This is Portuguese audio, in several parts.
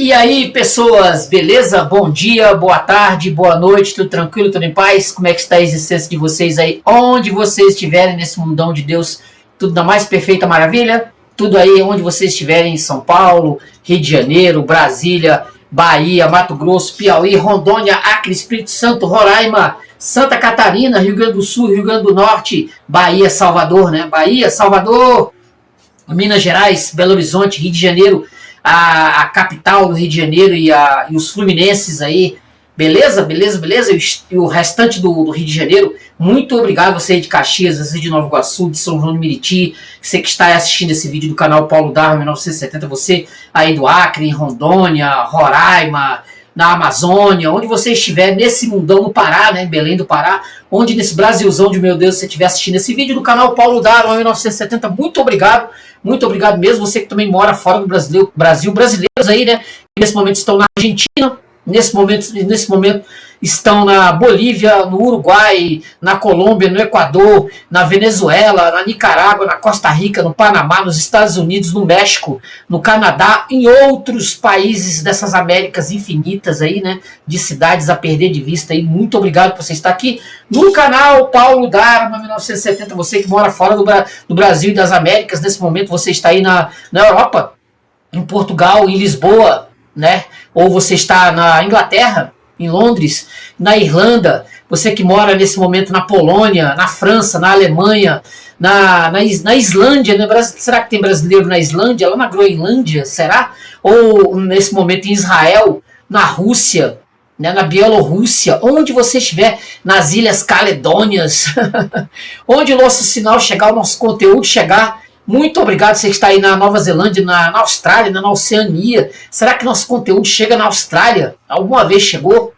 E aí, pessoas, beleza? Bom dia, boa tarde, boa noite, tudo tranquilo, tudo em paz? Como é que está a existência de vocês aí? Onde vocês estiverem nesse mundão de Deus, tudo na mais perfeita maravilha? Tudo aí onde vocês estiverem, em São Paulo, Rio de Janeiro, Brasília, Bahia, Mato Grosso, Piauí, Rondônia, Acre, Espírito Santo, Roraima, Santa Catarina, Rio Grande do Sul, Rio Grande do Norte, Bahia, Salvador, né? Bahia, Salvador, Minas Gerais, Belo Horizonte, Rio de Janeiro, a capital do Rio de Janeiro e os fluminenses aí, beleza? Beleza, beleza? E o restante do Rio de Janeiro, muito obrigado você aí de Caxias, você de Nova Iguaçu, de São João do Meriti, você que está assistindo esse vídeo do canal Paulo Darma 1970, você aí do Acre, Rondônia, Roraima, na Amazônia, onde você estiver nesse mundão do Pará, né, em Belém do Pará, onde nesse Brasilzão de meu Deus você estiver assistindo esse vídeo do canal Paulo Darma 1970, muito obrigado mesmo, você que também mora fora do Brasil, brasileiros aí, né, que nesse momento estão na Argentina, nesse momento estão na Bolívia, no Uruguai, na Colômbia, no Equador, na Venezuela, na Nicarágua, na Costa Rica, no Panamá, nos Estados Unidos, no México, no Canadá, em outros países dessas Américas infinitas aí, né, de cidades a perder de vista aí. Muito obrigado por você estar aqui no canal Paulo Darma 1970, você que mora fora do Brasil e das Américas, nesse momento você está aí na Europa, em Portugal, em Lisboa, né, ou você está na Inglaterra, em Londres, na Irlanda, você que mora nesse momento na Polônia, na França, na Alemanha, na Islândia, né? Será que tem brasileiro na Islândia? Lá na Groenlândia, será? Ou nesse momento em Israel, na Rússia, né? Na Bielorrússia, onde você estiver, nas Ilhas Caledônias, onde o nosso sinal chegar, o nosso conteúdo chegar. Muito obrigado, você que está aí na Nova Zelândia, na Austrália, na Oceania. Será que nosso conteúdo chega na Austrália? Alguma vez chegou?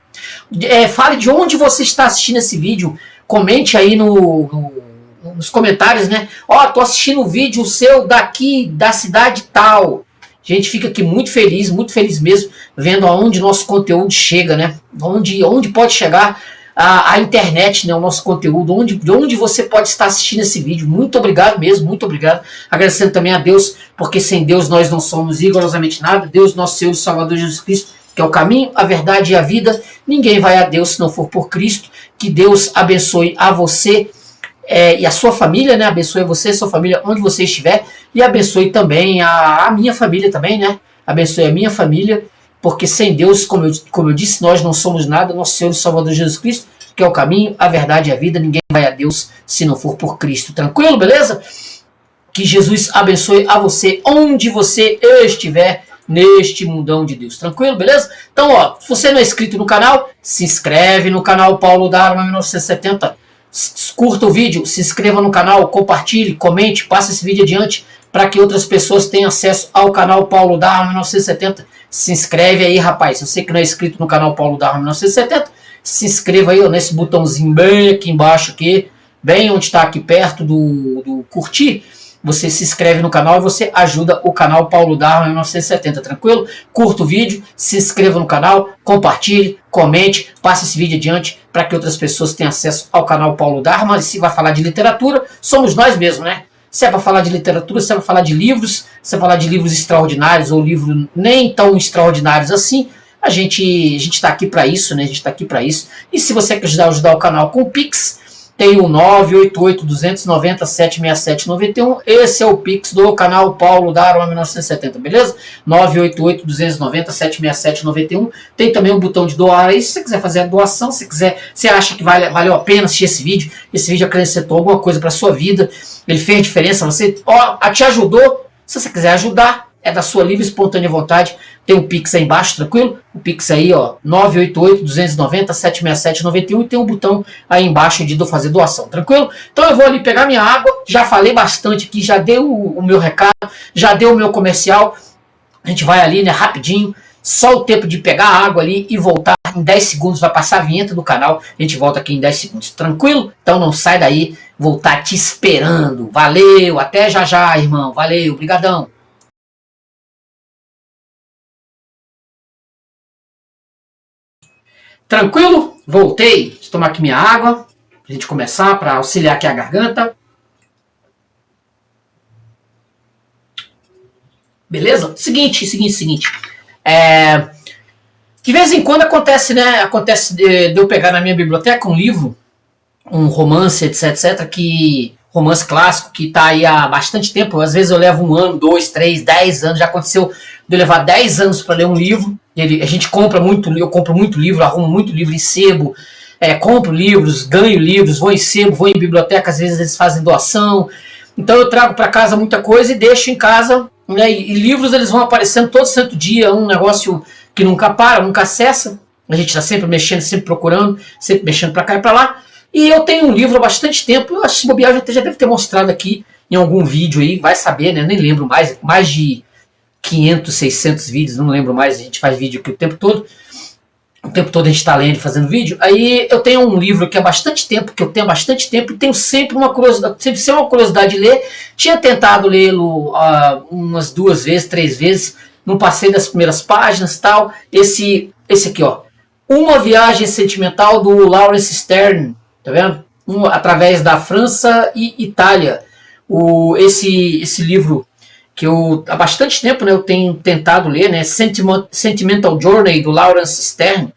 Fale de onde você está assistindo esse vídeo. Comente aí nos comentários, né? Tô assistindo o vídeo seu daqui, da cidade tal. A gente fica aqui muito feliz mesmo, vendo aonde nosso conteúdo chega, né? Onde pode chegar a internet, né, o nosso conteúdo, onde você pode estar assistindo esse vídeo. Muito obrigado mesmo, muito obrigado. Agradecendo também a Deus, porque sem Deus nós não somos rigorosamente nada. Deus, nosso Senhor e Salvador Jesus Cristo, que é o caminho, a verdade e a vida. Ninguém vai a Deus se não for por Cristo. Que Deus abençoe a você e a sua família, né? Abençoe você e a sua família onde você estiver. E abençoe também a minha família também, né? Abençoe a minha família. Porque sem Deus, como eu disse, nós não somos nada. Nosso Senhor e Salvador Jesus Cristo, que é o caminho, a verdade e a vida. Ninguém vai a Deus se não for por Cristo. Tranquilo, beleza? Que Jesus abençoe a você onde você estiver neste mundão de Deus. Tranquilo, beleza? Então, se você não é inscrito no canal, se inscreve no canal Paulo Darma 1970. Curta o vídeo, se inscreva no canal, compartilhe, comente, passe esse vídeo adiante para que outras pessoas tenham acesso ao canal Paulo Darma 1970. Se inscreve aí, rapaz. Se você que não é inscrito no canal Paulo Darma 1970, se inscreva aí nesse botãozinho bem aqui embaixo, aqui, bem onde está aqui perto do curtir. Você se inscreve no canal e você ajuda o canal Paulo Darma 1970, tranquilo? Curta o vídeo, se inscreva no canal, compartilhe, comente, passe esse vídeo adiante para que outras pessoas tenham acesso ao canal Paulo Darma. E se vai falar de literatura, somos nós mesmos, né? Se é para falar de literatura, se é para falar de livros, se é para falar de livros extraordinários ou livros nem tão extraordinários assim, a gente está aqui para isso, né? A gente está aqui para isso. E se você quer ajudar o canal com o Pix, tem o 988-290-76791. Esse é o Pix do canal Paulo Darma 1970, beleza? 988-290-76791. Tem também um botão de doar aí, se você quiser fazer a doação, se você acha que valeu a pena assistir esse vídeo acrescentou alguma coisa para sua vida, ele fez diferença, você te ajudou. Se você quiser ajudar, é da sua livre e espontânea vontade. Tem o Pix aí embaixo, tranquilo? O Pix aí, 988-290-76791, e tem um botão aí embaixo de fazer doação, tranquilo? Então eu vou ali pegar minha água, já falei bastante aqui, já deu o meu recado, já deu o meu comercial. A gente vai ali, né, rapidinho, só o tempo de pegar a água ali e voltar em 10 segundos, vai passar a vinheta do canal, a gente volta aqui em 10 segundos, tranquilo? Então não sai daí, vou estar te esperando. Valeu, até já já, irmão, valeu, brigadão. Tranquilo? Voltei. Deixa eu tomar aqui minha água, pra gente começar, para auxiliar aqui a garganta. Beleza? Seguinte. De vez em quando acontece, né? Acontece de eu pegar na minha biblioteca um livro, um romance, etc, que romance clássico que está aí há bastante tempo. Às vezes eu levo 1 ano, 2, 3, 10 anos. Já aconteceu de eu levar 10 anos para ler um livro. A gente compra muito, eu compro muito livro, arrumo muito livro em sebo, compro livros, ganho livros, vou em sebo, vou em biblioteca, às vezes eles fazem doação. Então eu trago para casa muita coisa e deixo em casa, né? E livros eles vão aparecendo todo santo dia, um negócio que nunca para, nunca cessa. A gente está sempre mexendo, sempre procurando, sempre mexendo para cá e para lá. E eu tenho um livro há bastante tempo, eu acho que bobear já deve ter mostrado aqui em algum vídeo aí, vai saber, né? Nem lembro mais de 500, 600 vídeos, não lembro mais, a gente faz vídeo aqui o tempo todo a gente está lendo e fazendo vídeo. Aí eu tenho um livro que há bastante tempo, e tenho sempre uma curiosidade de ler. Tinha tentado lê-lo umas 2 vezes, 3 vezes, não passei das primeiras páginas e tal. Esse aqui, ó, Uma Viagem Sentimental, do Laurence Sterne, tá vendo? Através da França e Itália. Esse livro que eu há bastante tempo, né, eu tenho tentado ler, né, Sentimental Journey, do Laurence Sterne.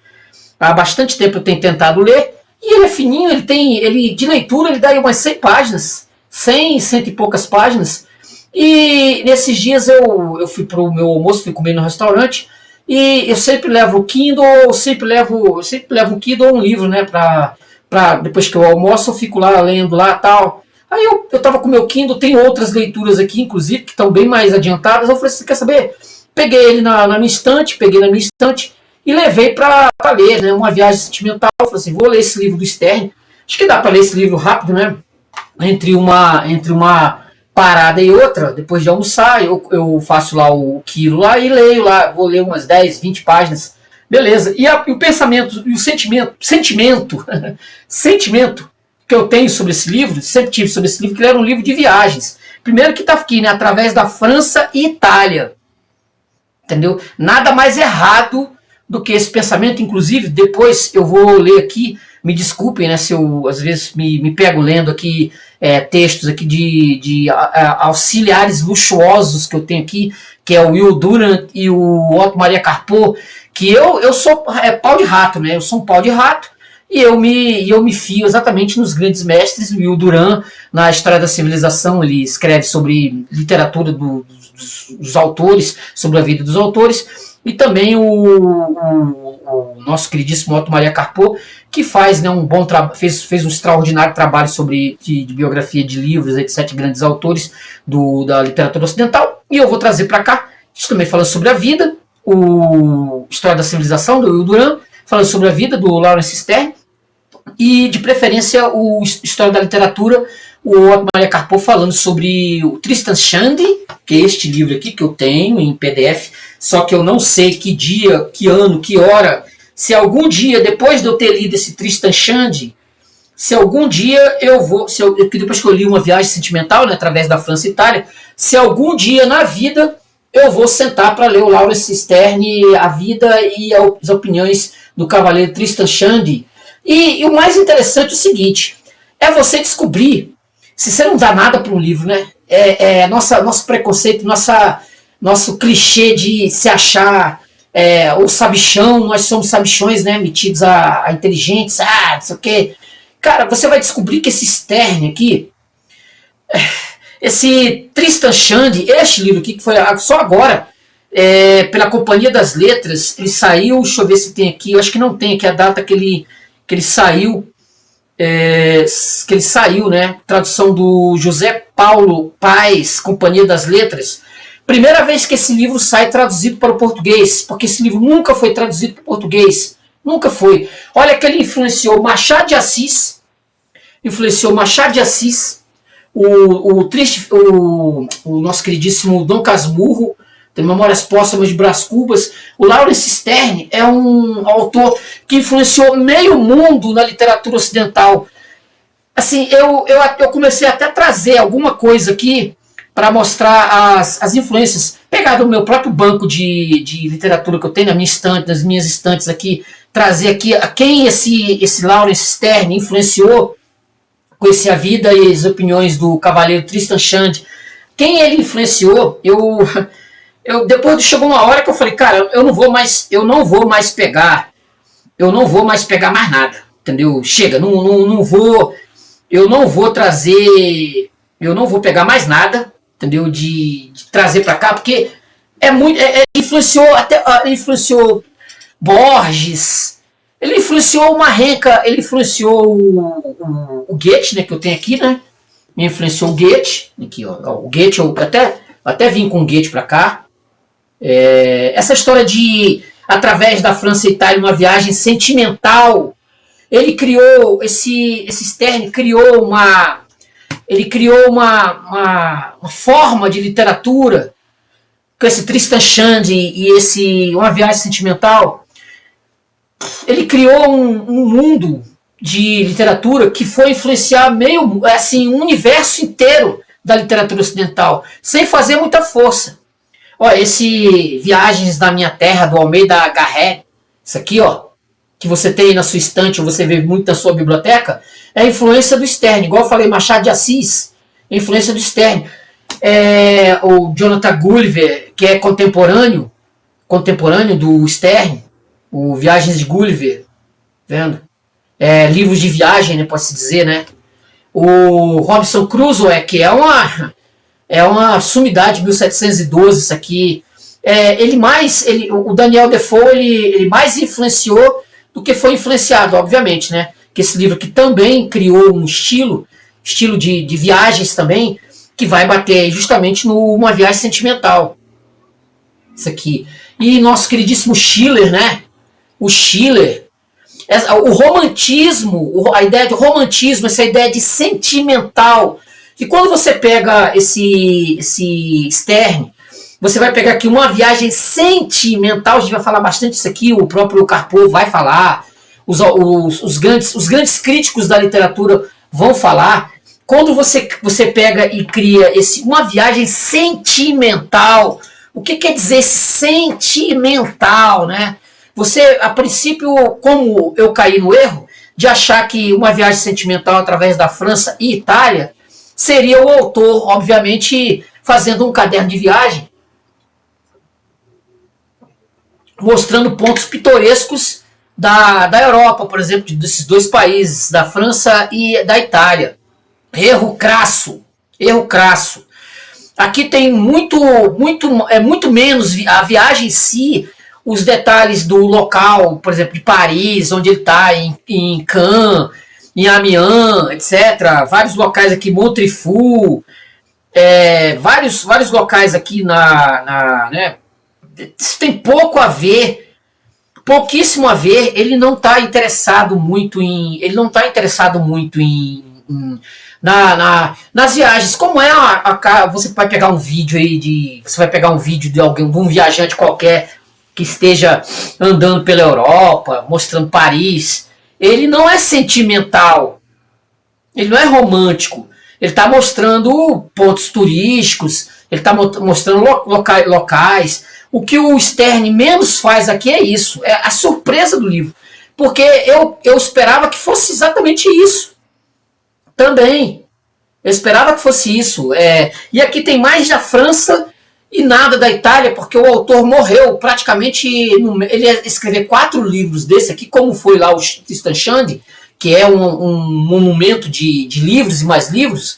Há bastante tempo eu tenho tentado ler, e ele é fininho, ele de leitura ele dá aí umas 100 páginas, 100 e poucas páginas. E nesses dias eu fui para o meu almoço, fui comer no restaurante, e eu sempre levo o Kindle, eu sempre levo um Kindle ou um livro, né, para depois que eu almoço eu fico lá lendo lá tal. Aí eu tava com o meu Kindle, tem outras leituras aqui, inclusive, que estão bem mais adiantadas. Eu falei, você quer saber? Peguei ele na minha estante, e levei para ler, né? Uma Viagem Sentimental. Eu falei assim, vou ler esse livro do Sterne. Acho que dá para ler esse livro rápido, né? Entre uma parada e outra, depois de almoçar, eu faço lá o quilo lá e leio lá. Vou ler umas 10, 20 páginas. Beleza. E o pensamento, e o sentimento que eu tenho sobre esse livro, sempre tive sobre esse livro, que ele era um livro de viagens. Primeiro que está aqui, né, através da França e Itália. Entendeu? Nada mais errado do que esse pensamento. Inclusive, depois eu vou ler aqui, me desculpem, né, se eu às vezes me pego lendo aqui textos aqui de auxiliares luxuosos que eu tenho aqui, que é o Will Durant e o Otto Maria Carpo, que eu sou pau de rato, né? Eu sou um pau de rato. E eu me fio exatamente nos grandes mestres. O Will Durant, na História da Civilização, ele escreve sobre literatura dos autores, sobre a vida dos autores. E também o nosso queridíssimo Otto Maria Carpo, que faz, né, um bom fez um extraordinário trabalho sobre de biografia de livros, de 7 grandes autores da literatura ocidental. E eu vou trazer para cá, também falando sobre a vida, o História da Civilização, do Will Durant, falando sobre a vida do Laurence Sterne, e de preferência o História da Literatura, o Otto Maria Carpo, falando sobre o Tristan Shandy, que é este livro aqui que eu tenho em PDF, só que eu não sei que dia, que ano, que hora, se algum dia, depois de eu ter lido esse Tristan Shandy, se algum dia depois que eu li Uma Viagem Sentimental, né, através da França e Itália, se algum dia na vida eu vou sentar para ler o Laurence Sterne, a vida e as opiniões do cavaleiro Tristan Shandy. E o mais interessante é o seguinte, é você descobrir, se você não dá nada para um livro, né? Nosso preconceito, nosso clichê de se achar o sabichão, nós somos sabichões, né? Metidos a inteligentes, não sei o quê. Cara, você vai descobrir que esse Sterne aqui, esse Tristan Shandy, este livro aqui, que foi só agora, pela Companhia das Letras, ele saiu, deixa eu ver se tem aqui, eu acho que não tem aqui a data que ele saiu, né? Tradução do José Paulo Paes, Companhia das Letras. Primeira vez que esse livro sai traduzido para o português, porque esse livro nunca foi traduzido para o português. Nunca foi. Olha que ele influenciou Machado de Assis, o nosso queridíssimo Dom Casmurro, tem Memórias Póstumas de Brás Cubas. O Laurence Sterne é um autor que influenciou meio mundo na literatura ocidental. Assim, eu comecei até a trazer alguma coisa aqui para mostrar as influências. Pegar do meu próprio banco de literatura que eu tenho na minha estante, nas minhas estantes aqui, trazer aqui a quem esse Laurence Sterne influenciou, conhecer a vida e as opiniões do cavaleiro Tristan Shandy. Quem ele influenciou, Depois chegou uma hora que eu falei, cara, eu não vou mais pegar mais nada, entendeu? Chega, eu não vou trazer, eu não vou pegar mais nada, entendeu? De trazer para cá, porque influenciou Borges, ele influenciou o Marrenca, ele influenciou o Goethe, né, que eu tenho aqui, né? Me influenciou o Goethe, aqui, ó, o Goethe, eu até vim com o Goethe para cá. Essa história de, através da França e Itália, uma viagem sentimental, ele criou, esse Stern criou uma forma de literatura, com esse Tristan Shandy e uma viagem sentimental. Ele criou um mundo de literatura que foi influenciar meio, assim, um universo inteiro da literatura ocidental, sem fazer muita força. Ó, esse Viagens da Minha Terra, do Almeida Garrett, isso aqui, ó, que você tem na sua estante, ou você vê muito na sua biblioteca, é a influência do Stern. Igual eu falei, Machado de Assis, é a influência do Stern. O Jonathan Gulliver, que é contemporâneo do Stern, o Viagens de Gulliver, vendo? Livros de viagem, né, pode-se dizer, né? O Robinson Crusoe, que é uma sumidade de 1712, isso aqui. O Daniel Defoe, ele mais influenciou do que foi influenciado, obviamente, né? Que esse livro que também criou um estilo de viagens também, que vai bater justamente numa viagem sentimental. Isso aqui. E nosso queridíssimo Schiller, né? O Schiller, o romantismo, a ideia de romantismo, essa ideia de sentimental, que quando você pega esse Stern, você vai pegar aqui uma viagem sentimental, a gente vai falar bastante disso aqui, o próprio Karpov vai falar, os grandes críticos da literatura vão falar. Quando você pega e cria uma viagem sentimental, o que quer dizer esse sentimental, né? Você, a princípio, como eu caí no erro de achar que uma viagem sentimental através da França e Itália seria o autor, obviamente, fazendo um caderno de viagem, mostrando pontos pitorescos da Europa, por exemplo, desses dois países, da França e da Itália. Erro crasso. Aqui tem muito menos a viagem em si, os detalhes do local, por exemplo, de Paris, onde ele está, em Cannes, em Amiens, etc. Vários locais aqui, Montrefou, vários locais aqui né? Isso tem pouco a ver, pouquíssimo a ver. Ele não está interessado muito nas viagens. Como você vai pegar um vídeo aí de alguém, de um viajante qualquer que esteja andando pela Europa, mostrando Paris. Ele não é sentimental, ele não é romântico, ele está mostrando pontos turísticos, ele está mostrando locais. O que o Stern menos faz aqui é isso, é a surpresa do livro, porque eu esperava que fosse exatamente isso também. Eu esperava que fosse isso. E aqui tem mais da França e nada da Itália, porque o autor morreu praticamente. Ele ia escrever 4 livros desse aqui, como foi lá o Tristan Shandy, que é um monumento de livros e mais livros.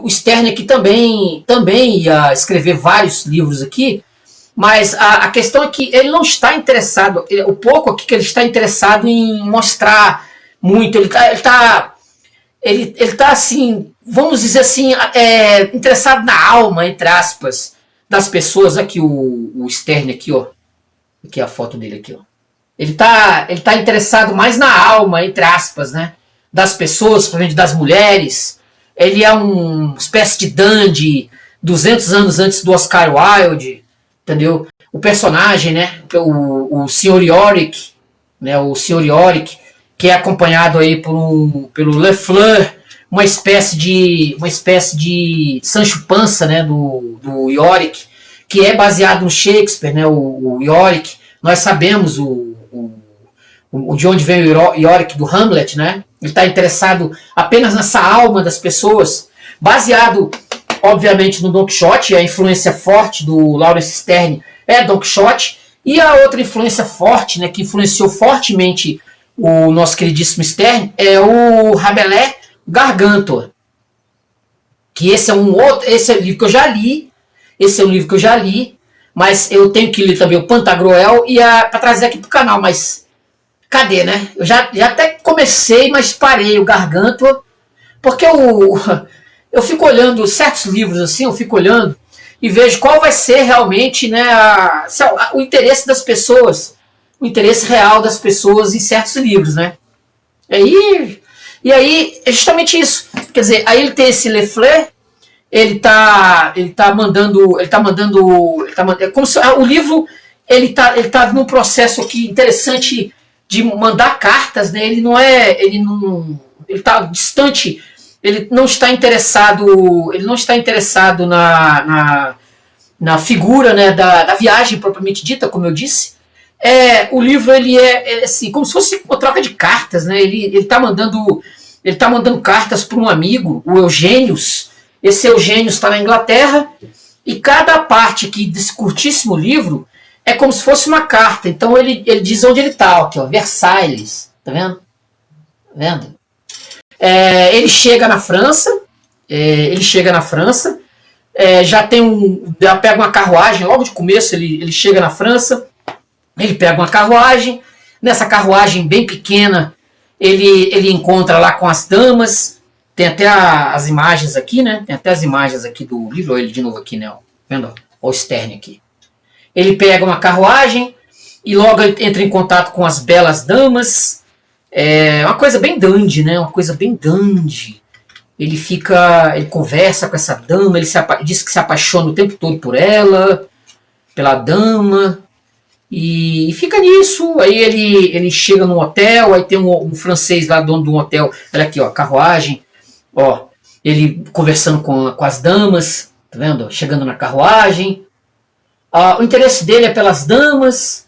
O Stern aqui também ia escrever vários livros aqui, mas a questão é que ele não está interessado, o pouco aqui que ele está interessado em mostrar muito, ele tá assim, vamos dizer assim, interessado na alma, entre aspas, das pessoas. Aqui o Stern aqui, ó. Aqui a foto dele aqui, ó. Ele tá interessado mais na alma, entre aspas, né? Das pessoas, principalmente das mulheres. Ele é uma espécie de dandy 200 anos antes do Oscar Wilde, entendeu? O personagem, né? O Sr. Yorick, né? O Sr. Yorick, que é acompanhado aí pelo Le Fleur, uma espécie de Sancho Panza, né, do Yorick, que é baseado no Shakespeare, né, o Yorick. Nós sabemos de onde vem o Yorick, do Hamlet, né? Ele está interessado apenas nessa alma das pessoas, baseado obviamente, no Don Quixote, a influência forte do Lawrence Sterne é Don Quixote, e a outra influência forte, né, que influenciou fortemente o nosso queridíssimo Sterne, é o Rabelais Gargantua, que esse é um livro que eu já li, mas eu tenho que ler também o Pantagruel e para trazer aqui pro canal, mas cadê, né? Eu já até comecei, mas parei o Gargantua, porque eu fico olhando certos livros assim, eu fico olhando e vejo qual vai ser realmente, né, o interesse das pessoas, o interesse real das pessoas em certos livros, né? E aí é justamente isso. Quer dizer, aí ele tem esse Le ele tá mandando, como se, o livro ele tá num processo aqui interessante de mandar cartas, né? Ele tá distante, ele não está interessado na figura, né, da viagem propriamente dita, como eu disse. O livro ele é assim, como se fosse uma troca de cartas, né? Ele tá mandando cartas para um amigo, o Eugênios. Esse Eugênios está na Inglaterra, e cada parte aqui desse curtíssimo livro é como se fosse uma carta. Então ele diz onde ele está, aqui, ó, Versailles, tá vendo? Tá vendo? Ele chega na França, já pega uma carruagem, logo de começo ele chega na França, ele pega uma carruagem, nessa carruagem bem pequena ele encontra lá com as damas. Tem até as imagens aqui, né? Tem até as imagens aqui do livro. Olha ele de novo aqui, né? Vendo? Olha o Sterne aqui. Ele pega uma carruagem e logo ele entra em contato com as belas damas. É uma coisa bem dandy, né? Uma coisa bem dandy. Ele conversa com essa dama, ele diz que se apaixona o tempo todo por ela, pela dama. E fica nisso. Aí ele chega num hotel, aí tem um francês lá, dono de um hotel. Olha aqui, ó, carruagem. Ó, ele conversando com as damas, tá vendo? Chegando na carruagem. O interesse dele é pelas damas.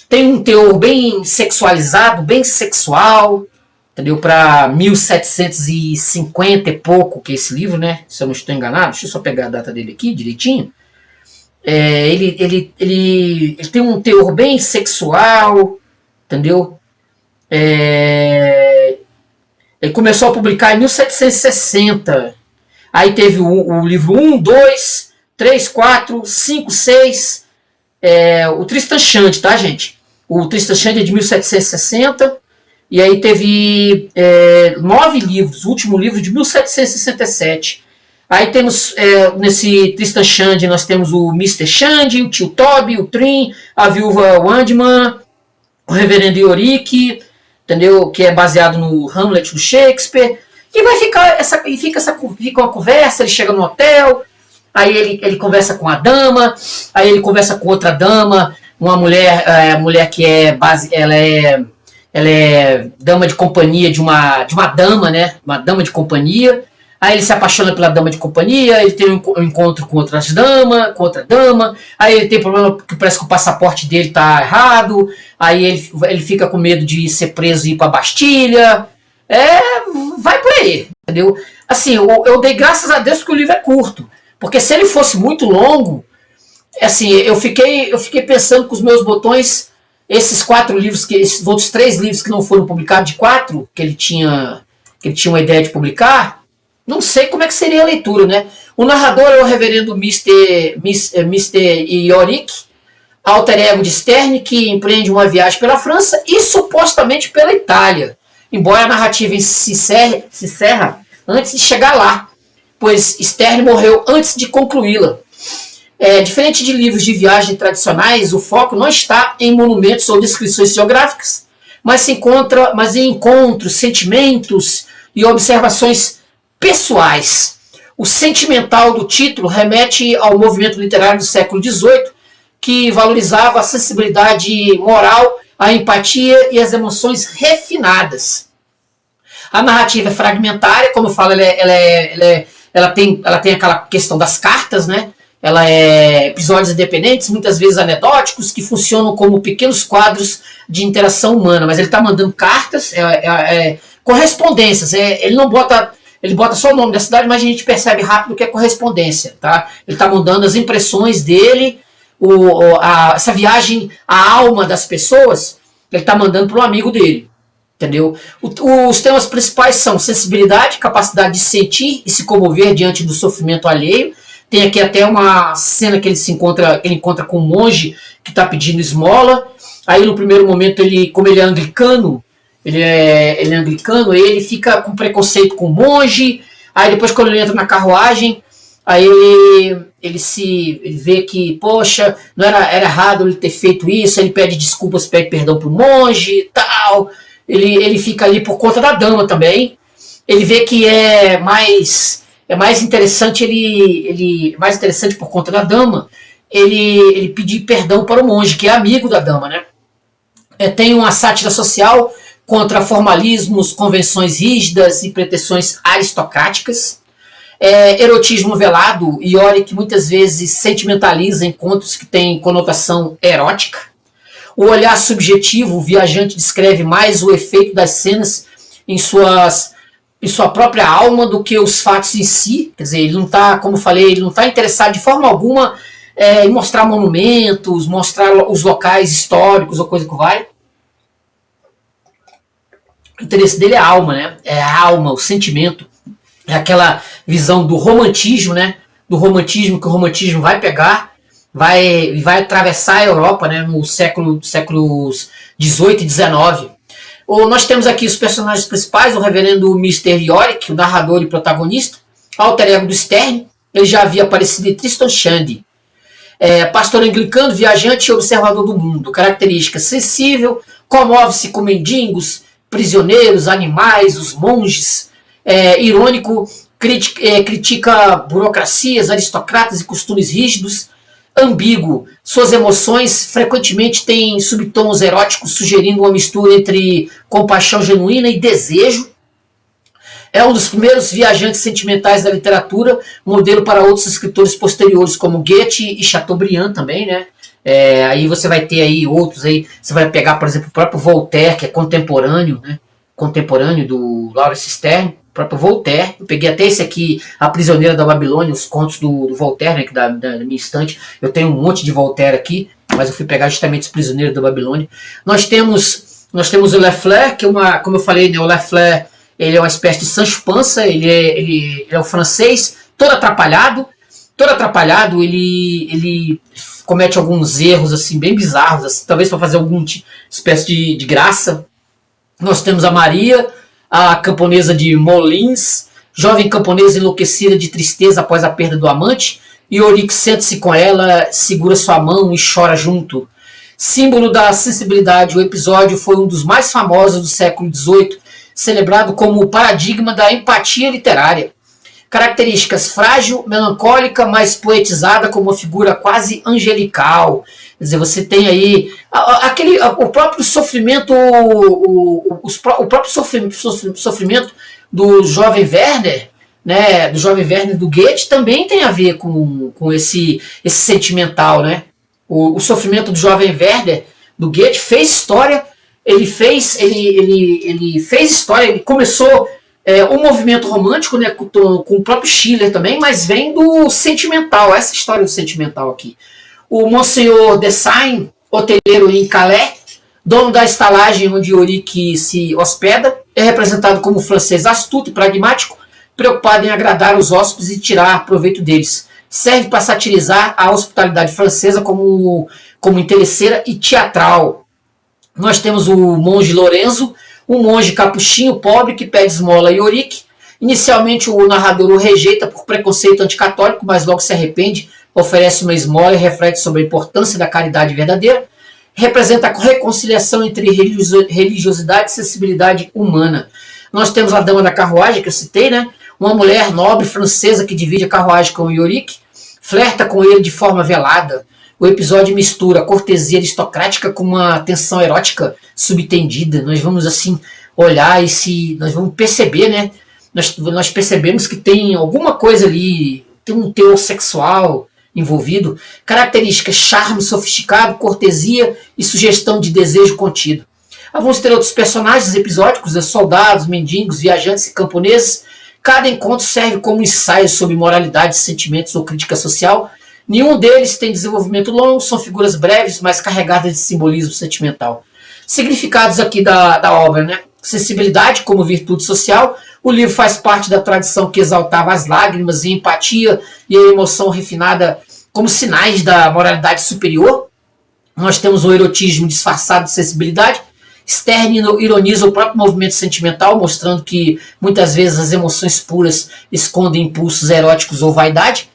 Tem um teor bem sexualizado, bem sexual, entendeu? Para 1750 e pouco, que é esse livro, né? Se eu não estou enganado, deixa eu só pegar a data dele aqui direitinho. Ele tem um teor bem sexual, entendeu? Ele começou a publicar em 1760. Aí teve o livro 1, 2, 3, 4, 5, 6. O Tristan Shandy, tá, gente? O Tristan Shandy é de 1760. E aí teve 9 livros. O último livro de 1767. Aí temos, nesse Tristan Shandy, nós temos o Mr. Shandy, o tio Toby, o Trim, a viúva Wandman, o reverendo Yorick, entendeu? Que é baseado no Hamlet do Shakespeare. E vai ficar fica uma conversa, ele chega no hotel, aí ele conversa com a dama, aí ele conversa com outra dama, uma mulher que ela é dama de companhia de uma dama, né? Uma dama de companhia. Aí ele se apaixona pela dama de companhia, ele tem um encontro com outra dama, aí ele tem problema que parece que o passaporte dele tá errado, aí ele fica com medo de ser preso e ir pra Bastilha. Vai por aí, entendeu? Assim, eu dei graças a Deus que o livro é curto, porque se ele fosse muito longo, assim, eu fiquei pensando com os meus botões, esses 4 livros, esses outros 3 livros que não foram publicados, de 4 que ele tinha uma ideia de publicar. Não sei como é que seria a leitura, né? O narrador é o reverendo Mr. Yorick, alter ego de Sterne, que empreende uma viagem pela França e supostamente pela Itália, embora a narrativa se encerra antes de chegar lá, pois Sterne morreu antes de concluí-la. Diferente de livros de viagem tradicionais, o foco não está em monumentos ou descrições geográficas, mas em encontros, sentimentos e observações pessoais. O sentimental do título remete ao movimento literário do século XVIII, que valorizava a sensibilidade moral, a empatia e as emoções refinadas. A narrativa é fragmentária, como eu falo, ela tem aquela questão das cartas, né? Ela é episódios independentes, muitas vezes anedóticos, que funcionam como pequenos quadros de interação humana, mas ele está mandando cartas, correspondências, ele não bota ele bota só o nome da cidade, mas a gente percebe rápido que é correspondência, tá? Ele está mandando as impressões dele, essa viagem, a alma das pessoas, ele está mandando para um amigo dele, entendeu? Os temas principais são sensibilidade, capacidade de sentir e se comover diante do sofrimento alheio. Tem aqui até uma cena que ele encontra com um monge que está pedindo esmola. Aí no primeiro momento, como ele é anglicano, ele fica com preconceito com o monge. Aí depois, quando ele entra na carruagem, aí ele vê que, poxa, não era errado ele ter feito isso. Ele pede desculpas, pede perdão pro monge e tal. Ele fica ali por conta da dama também. Ele vê que é mais interessante mais interessante por conta da dama. Ele pedir perdão para o monge, que é amigo da dama, né? Tem uma sátira social contra formalismos, convenções rígidas e pretensões aristocráticas. Erotismo velado, Yorick muitas vezes sentimentaliza encontros que têm conotação erótica. O olhar subjetivo, o viajante descreve mais o efeito das cenas em sua própria alma do que os fatos em si. Quer dizer, ele não está, como eu falei, ele não está interessado de forma alguma em mostrar monumentos, mostrar os locais históricos ou coisa que vale. O interesse dele é a alma, né? É a alma, o sentimento. É aquela visão do romantismo, né? Do romantismo, que o romantismo vai pegar, vai atravessar a Europa, né? Nos séculos 18 e 19. Nós temos aqui os personagens principais, o reverendo Mr. Yorick, o narrador e protagonista, alter ego do Stern. Ele já havia aparecido em Tristan Shandy. Pastor anglicano, viajante e observador do mundo. Característica: sensível, comove-se com mendigos, prisioneiros, animais, os monges. Irônico, critica burocracias, aristocratas e costumes rígidos. Ambíguo, suas emoções frequentemente têm subtons eróticos, sugerindo uma mistura entre compaixão genuína e desejo. É um dos primeiros viajantes sentimentais da literatura, modelo para outros escritores posteriores, como Goethe e Chateaubriand também, né? Aí você vai ter aí outros aí, você vai pegar, por exemplo, o próprio Voltaire, que é contemporâneo, né? Contemporâneo do Laurence Sterne, o próprio Voltaire. Eu peguei até esse aqui, A Prisioneira da Babilônia, os contos do Voltaire, né, que da minha estante. Eu tenho um monte de Voltaire aqui, mas eu fui pegar justamente Os Prisioneiros da Babilônia. Nós temos o Lafleur, que como eu falei, né, o Lafleur, ele é uma espécie de Sancho Panza, ele é o francês, todo atrapalhado, ele comete alguns erros assim bem bizarros, assim, talvez para fazer alguma espécie de graça. Nós temos a Maria, a camponesa de Molins, jovem camponesa enlouquecida de tristeza após a perda do amante, e Yorick senta-se com ela, segura sua mão e chora junto. Símbolo da sensibilidade, o episódio foi um dos mais famosos do século XVIII, celebrado como o paradigma da empatia literária. Características: frágil, melancólica, mas poetizada como uma figura quase angelical. Quer dizer, você tem aí o próprio sofrimento, o próprio sofrimento do jovem Werner, né, do Goethe, também tem a ver com esse sentimental, né? O sofrimento do jovem Werner, do Goethe, fez história. Ele fez história. Ele começou um movimento romântico, né, com o próprio Schiller também, mas vem do sentimental, essa história do sentimental aqui. O Monsenhor Dessain, hoteleiro em Calais, dono da estalagem onde Yorick se hospeda, é representado como um francês astuto e pragmático, preocupado em agradar os hóspedes e tirar proveito deles. Serve para satirizar a hospitalidade francesa como interesseira e teatral. Nós temos o monge Lorenzo, um monge capuchinho pobre que pede esmola a Yorick. Inicialmente o narrador o rejeita por preconceito anticatólico, mas logo se arrepende, oferece uma esmola e reflete sobre a importância da caridade verdadeira. Representa a reconciliação entre religiosidade e sensibilidade humana. Nós temos a dama da carruagem, que eu citei, né? Uma mulher nobre francesa que divide a carruagem com o Yorick, flerta com ele de forma velada. O episódio mistura a cortesia aristocrática com uma tensão erótica subtendida. Nós vamos assim olhar nós vamos perceber, né? Nós percebemos que tem alguma coisa ali, tem um teor sexual envolvido. Características: charme sofisticado, cortesia e sugestão de desejo contido. Vamos ter outros personagens episódicos, soldados, mendigos, viajantes e camponeses. Cada encontro serve como ensaio sobre moralidade, sentimentos ou crítica social. Nenhum deles tem desenvolvimento longo, são figuras breves, mas carregadas de simbolismo sentimental. Significados aqui da obra, né? Sensibilidade como virtude social. O livro faz parte da tradição que exaltava as lágrimas e a empatia e a emoção refinada como sinais da moralidade superior. Nós temos o erotismo disfarçado de sensibilidade. Stern ironiza o próprio movimento sentimental, mostrando que muitas vezes as emoções puras escondem impulsos eróticos ou vaidade.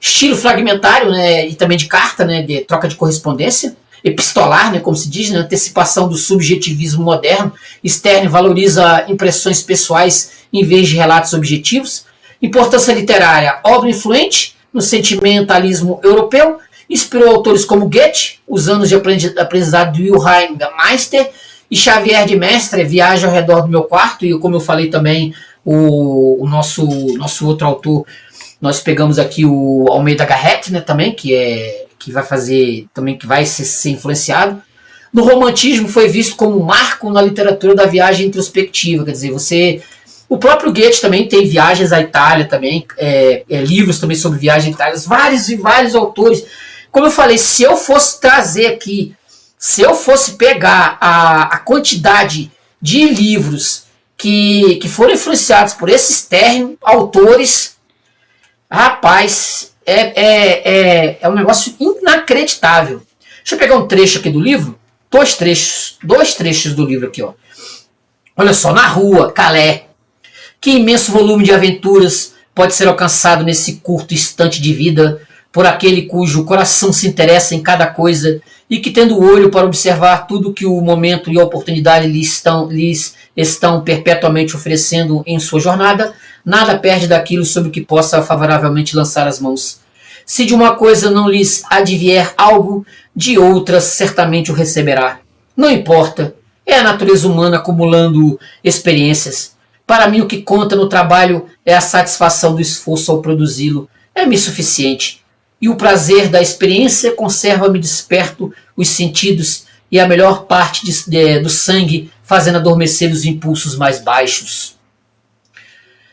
Estilo fragmentário, né, e também de carta, né, de troca de correspondência. Epistolar, né, como se diz, né, antecipação do subjetivismo moderno. Stern valoriza impressões pessoais em vez de relatos objetivos. Importância literária, obra influente no sentimentalismo europeu. Inspirou autores como Goethe, os anos de aprendizado de Wilhelm Meister, e Xavier de Mestre, Viagem ao Redor do Meu Quarto, e como eu falei também, o nosso outro autor, nós pegamos aqui o Almeida Garrett, né, também, que vai fazer, também que vai ser influenciado. No romantismo foi visto como um marco na literatura da viagem introspectiva, quer dizer, o próprio Goethe também tem viagens à Itália também, livros também sobre viagem à Itália, vários e vários autores. Como eu falei, se eu fosse trazer aqui, se eu fosse pegar a quantidade de livros que foram influenciados por esses autores, rapaz, é um negócio inacreditável. Deixa eu pegar um trecho aqui do livro, dois trechos do livro aqui, ó. Olha só, na rua, Calais, que imenso volume de aventuras pode ser alcançado nesse curto instante de vida por aquele cujo coração se interessa em cada coisa e que, tendo o olho para observar tudo que o momento e a oportunidade lhes estão perpetuamente oferecendo em sua jornada, nada perde daquilo sobre o que possa favoravelmente lançar as mãos. Se de uma coisa não lhes advier algo, de outra certamente o receberá. Não importa, é a natureza humana acumulando experiências. Para mim o que conta no trabalho é a satisfação do esforço ao produzi-lo. É-me suficiente. E o prazer da experiência conserva-me desperto os sentidos e a melhor parte do sangue, fazendo adormecer os impulsos mais baixos.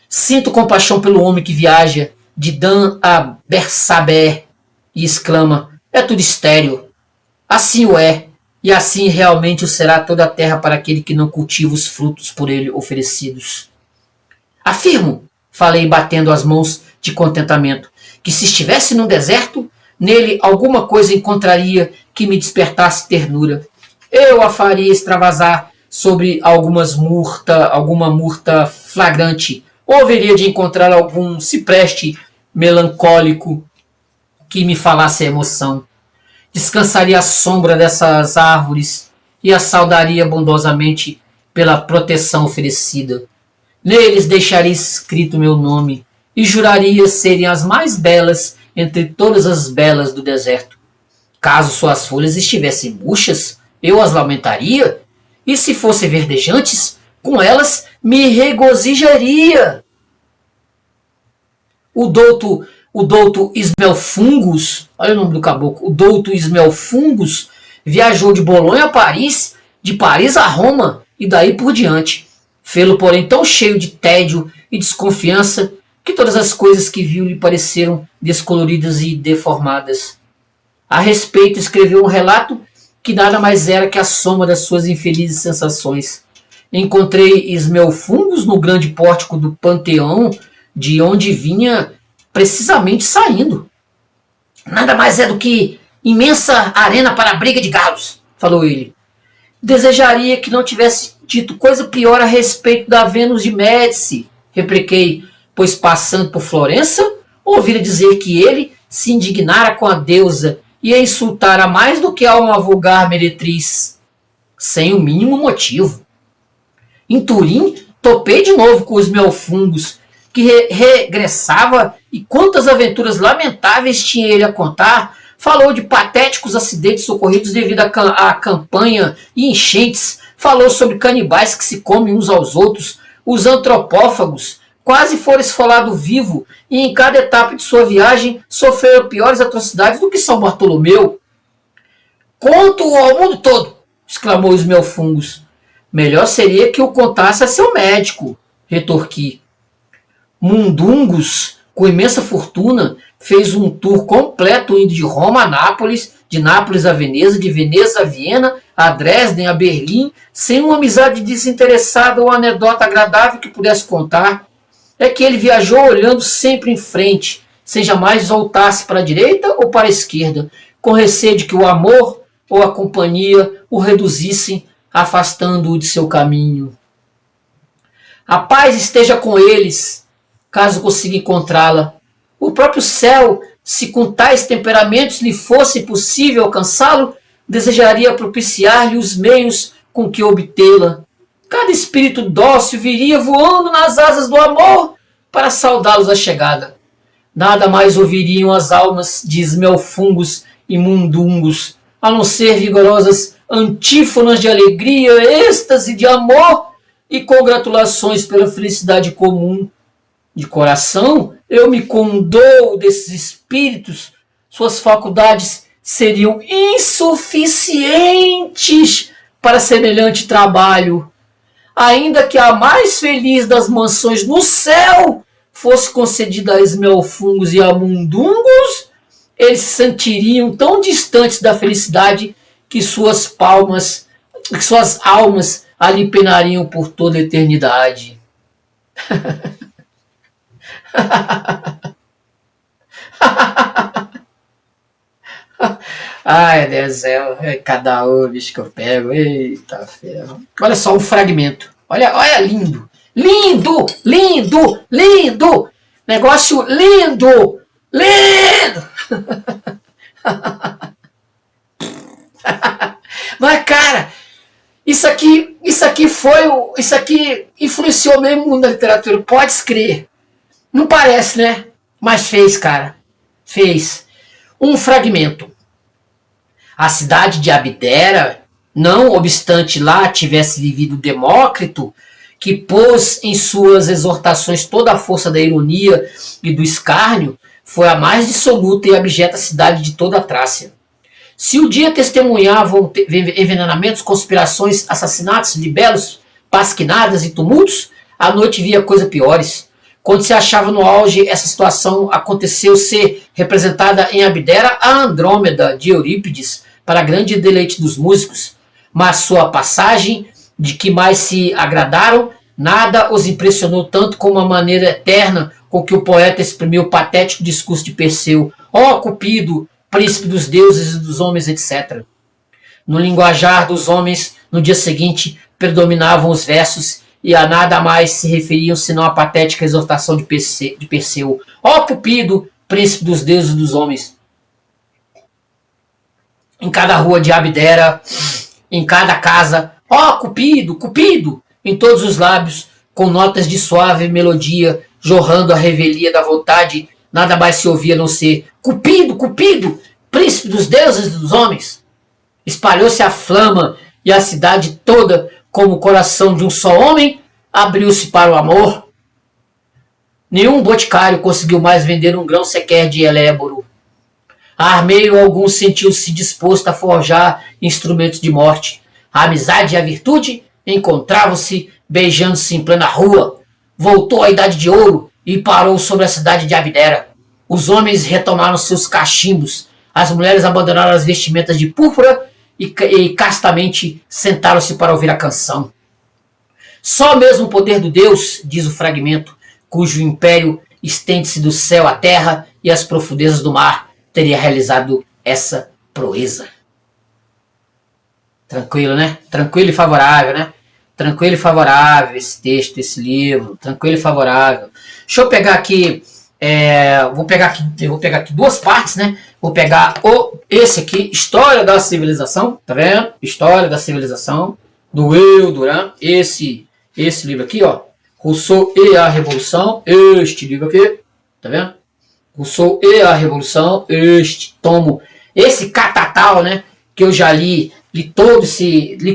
Sinto compaixão pelo homem que viaja de Dan a Bersaber e exclama: é tudo estéril. Assim o é, e assim realmente o será toda a terra para aquele que não cultiva os frutos por ele oferecidos. Afirmo, falei batendo as mãos de contentamento, que se estivesse num deserto, nele alguma coisa encontraria que me despertasse ternura. Eu a faria extravasar sobre alguma murta flagrante, ou haveria de encontrar algum cipreste melancólico que me falasse a emoção. Descansaria à sombra dessas árvores e as saudaria bondosamente pela proteção oferecida. Neles deixaria escrito meu nome e juraria serem as mais belas entre todas as belas do deserto. Caso suas folhas estivessem murchas, eu as lamentaria, e se fossem verdejantes, com elas me regozijaria. O douto Ismelfungus, olha o nome do caboclo, o douto Ismelfungus viajou de Bolonha a Paris, de Paris a Roma e daí por diante. Fê-lo, porém, tão cheio de tédio e desconfiança que todas as coisas que viu lhe pareceram descoloridas e deformadas. A respeito, escreveu um relato que nada mais era que a soma das suas infelizes sensações. Encontrei Ismelfungus no grande pórtico do Panteão, de onde vinha precisamente saindo. Nada mais é do que imensa arena para a briga de galos, falou ele. Desejaria que não tivesse dito coisa pior a respeito da Vênus de Médici, repliquei, pois passando por Florença, ouvira dizer que ele se indignara com a deusa e a insultara mais do que a uma vulgar meretriz, sem o mínimo motivo. Em Turim, topei de novo com os Melfungos, que regressava, e quantas aventuras lamentáveis tinha ele a contar. Falou de patéticos acidentes ocorridos devido à campanha e enchentes. Falou sobre canibais que se comem uns aos outros. Os antropófagos quase foram esfolado vivo e em cada etapa de sua viagem sofreram piores atrocidades do que São Bartolomeu. Conto ao mundo todo, exclamou os Melfungos. Melhor seria que o contasse a seu médico, retorqui. Mundungos, com imensa fortuna, fez um tour completo indo de Roma a Nápoles, de Nápoles a Veneza, de Veneza a Viena, a Dresden, a Berlim, sem uma amizade desinteressada ou anedota agradável que pudesse contar. É que ele viajou olhando sempre em frente, sem jamais voltar-se para a direita ou para a esquerda, com receio de que o amor ou a companhia o reduzissem, afastando-o de seu caminho. A paz esteja com eles, caso consiga encontrá-la. O próprio céu, se com tais temperamentos lhe fosse possível alcançá-lo, desejaria propiciar-lhe os meios com que obtê-la. Cada espírito dócil viria voando nas asas do amor para saudá-los à chegada. Nada mais ouviriam as almas de esmelfungos e mundungos, a não ser vigorosas antífonas de alegria, êxtase de amor e congratulações pela felicidade comum. De coração, eu me condoo desses espíritos, suas faculdades seriam insuficientes para semelhante trabalho. Ainda que a mais feliz das mansões no céu fosse concedida a esmelfungos e a mundungos, eles se sentiriam tão distantes da felicidade que suas almas ali penariam por toda a eternidade. Ai, Deus do céu, cada bicho que eu pego, eita ferro. Olha só um fragmento, olha lindo, lindo, lindo, lindo, negócio lindo, lindo. Mas cara, isso aqui influenciou mesmo na literatura, pode crer. Não parece, né? Mas fez, cara. Fez. Um fragmento. A cidade de Abdera, não obstante lá tivesse vivido Demócrito, que pôs em suas exortações toda a força da ironia e do escárnio, foi a mais dissoluta e abjeta cidade de toda a Trácia. Se o dia testemunhavam envenenamentos, conspirações, assassinatos, libelos, pasquinadas e tumultos, a noite via coisas piores. Quando se achava no auge, essa situação aconteceu ser representada em Abdera a Andrômeda de Eurípides, para grande deleite dos músicos, mas sua passagem, de que mais se agradaram, nada os impressionou tanto como a maneira eterna com que o poeta exprimiu o patético discurso de Perseu, ó Cupido, príncipe dos deuses e dos homens, etc. No linguajar dos homens, no dia seguinte, predominavam os versos e a nada mais se referiam senão a patética exortação de Perseu. Ó Cupido, príncipe dos deuses e dos homens. Em cada rua de Abdera, em cada casa, ó Cupido, Cupido, em todos os lábios, com notas de suave melodia, jorrando a revelia da vontade, nada mais se ouvia a não ser Cupido, Cupido, príncipe dos deuses e dos homens. Espalhou-se a flama e a cidade toda, como o coração de um só homem, abriu-se para o amor. Nenhum boticário conseguiu mais vender um grão sequer de eléboro. Armeiro algum sentiu-se disposto a forjar instrumentos de morte. A amizade e a virtude encontravam-se beijando-se em plena rua. Voltou a idade de ouro e parou sobre a cidade de Abdera. Os homens retomaram seus cachimbos. As mulheres abandonaram as vestimentas de púrpura e castamente sentaram-se para ouvir a canção. Só mesmo o poder do Deus, diz o fragmento, cujo império estende-se do céu à terra e às profundezas do mar, teria realizado essa proeza. Tranquilo, né? Tranquilo e favorável, né? Tranquilo e favorável esse texto, esse livro. Tranquilo e favorável. Deixa eu pegar aqui. Eu vou pegar aqui duas partes, né? Vou pegar esse aqui, História da Civilização, tá vendo? História da Civilização, do Will Durant. Esse livro aqui, ó. Rousseau e a Revolução. Este livro aqui, tá vendo? Rousseau e a Revolução, este tomo, esse catatal, né, que eu já li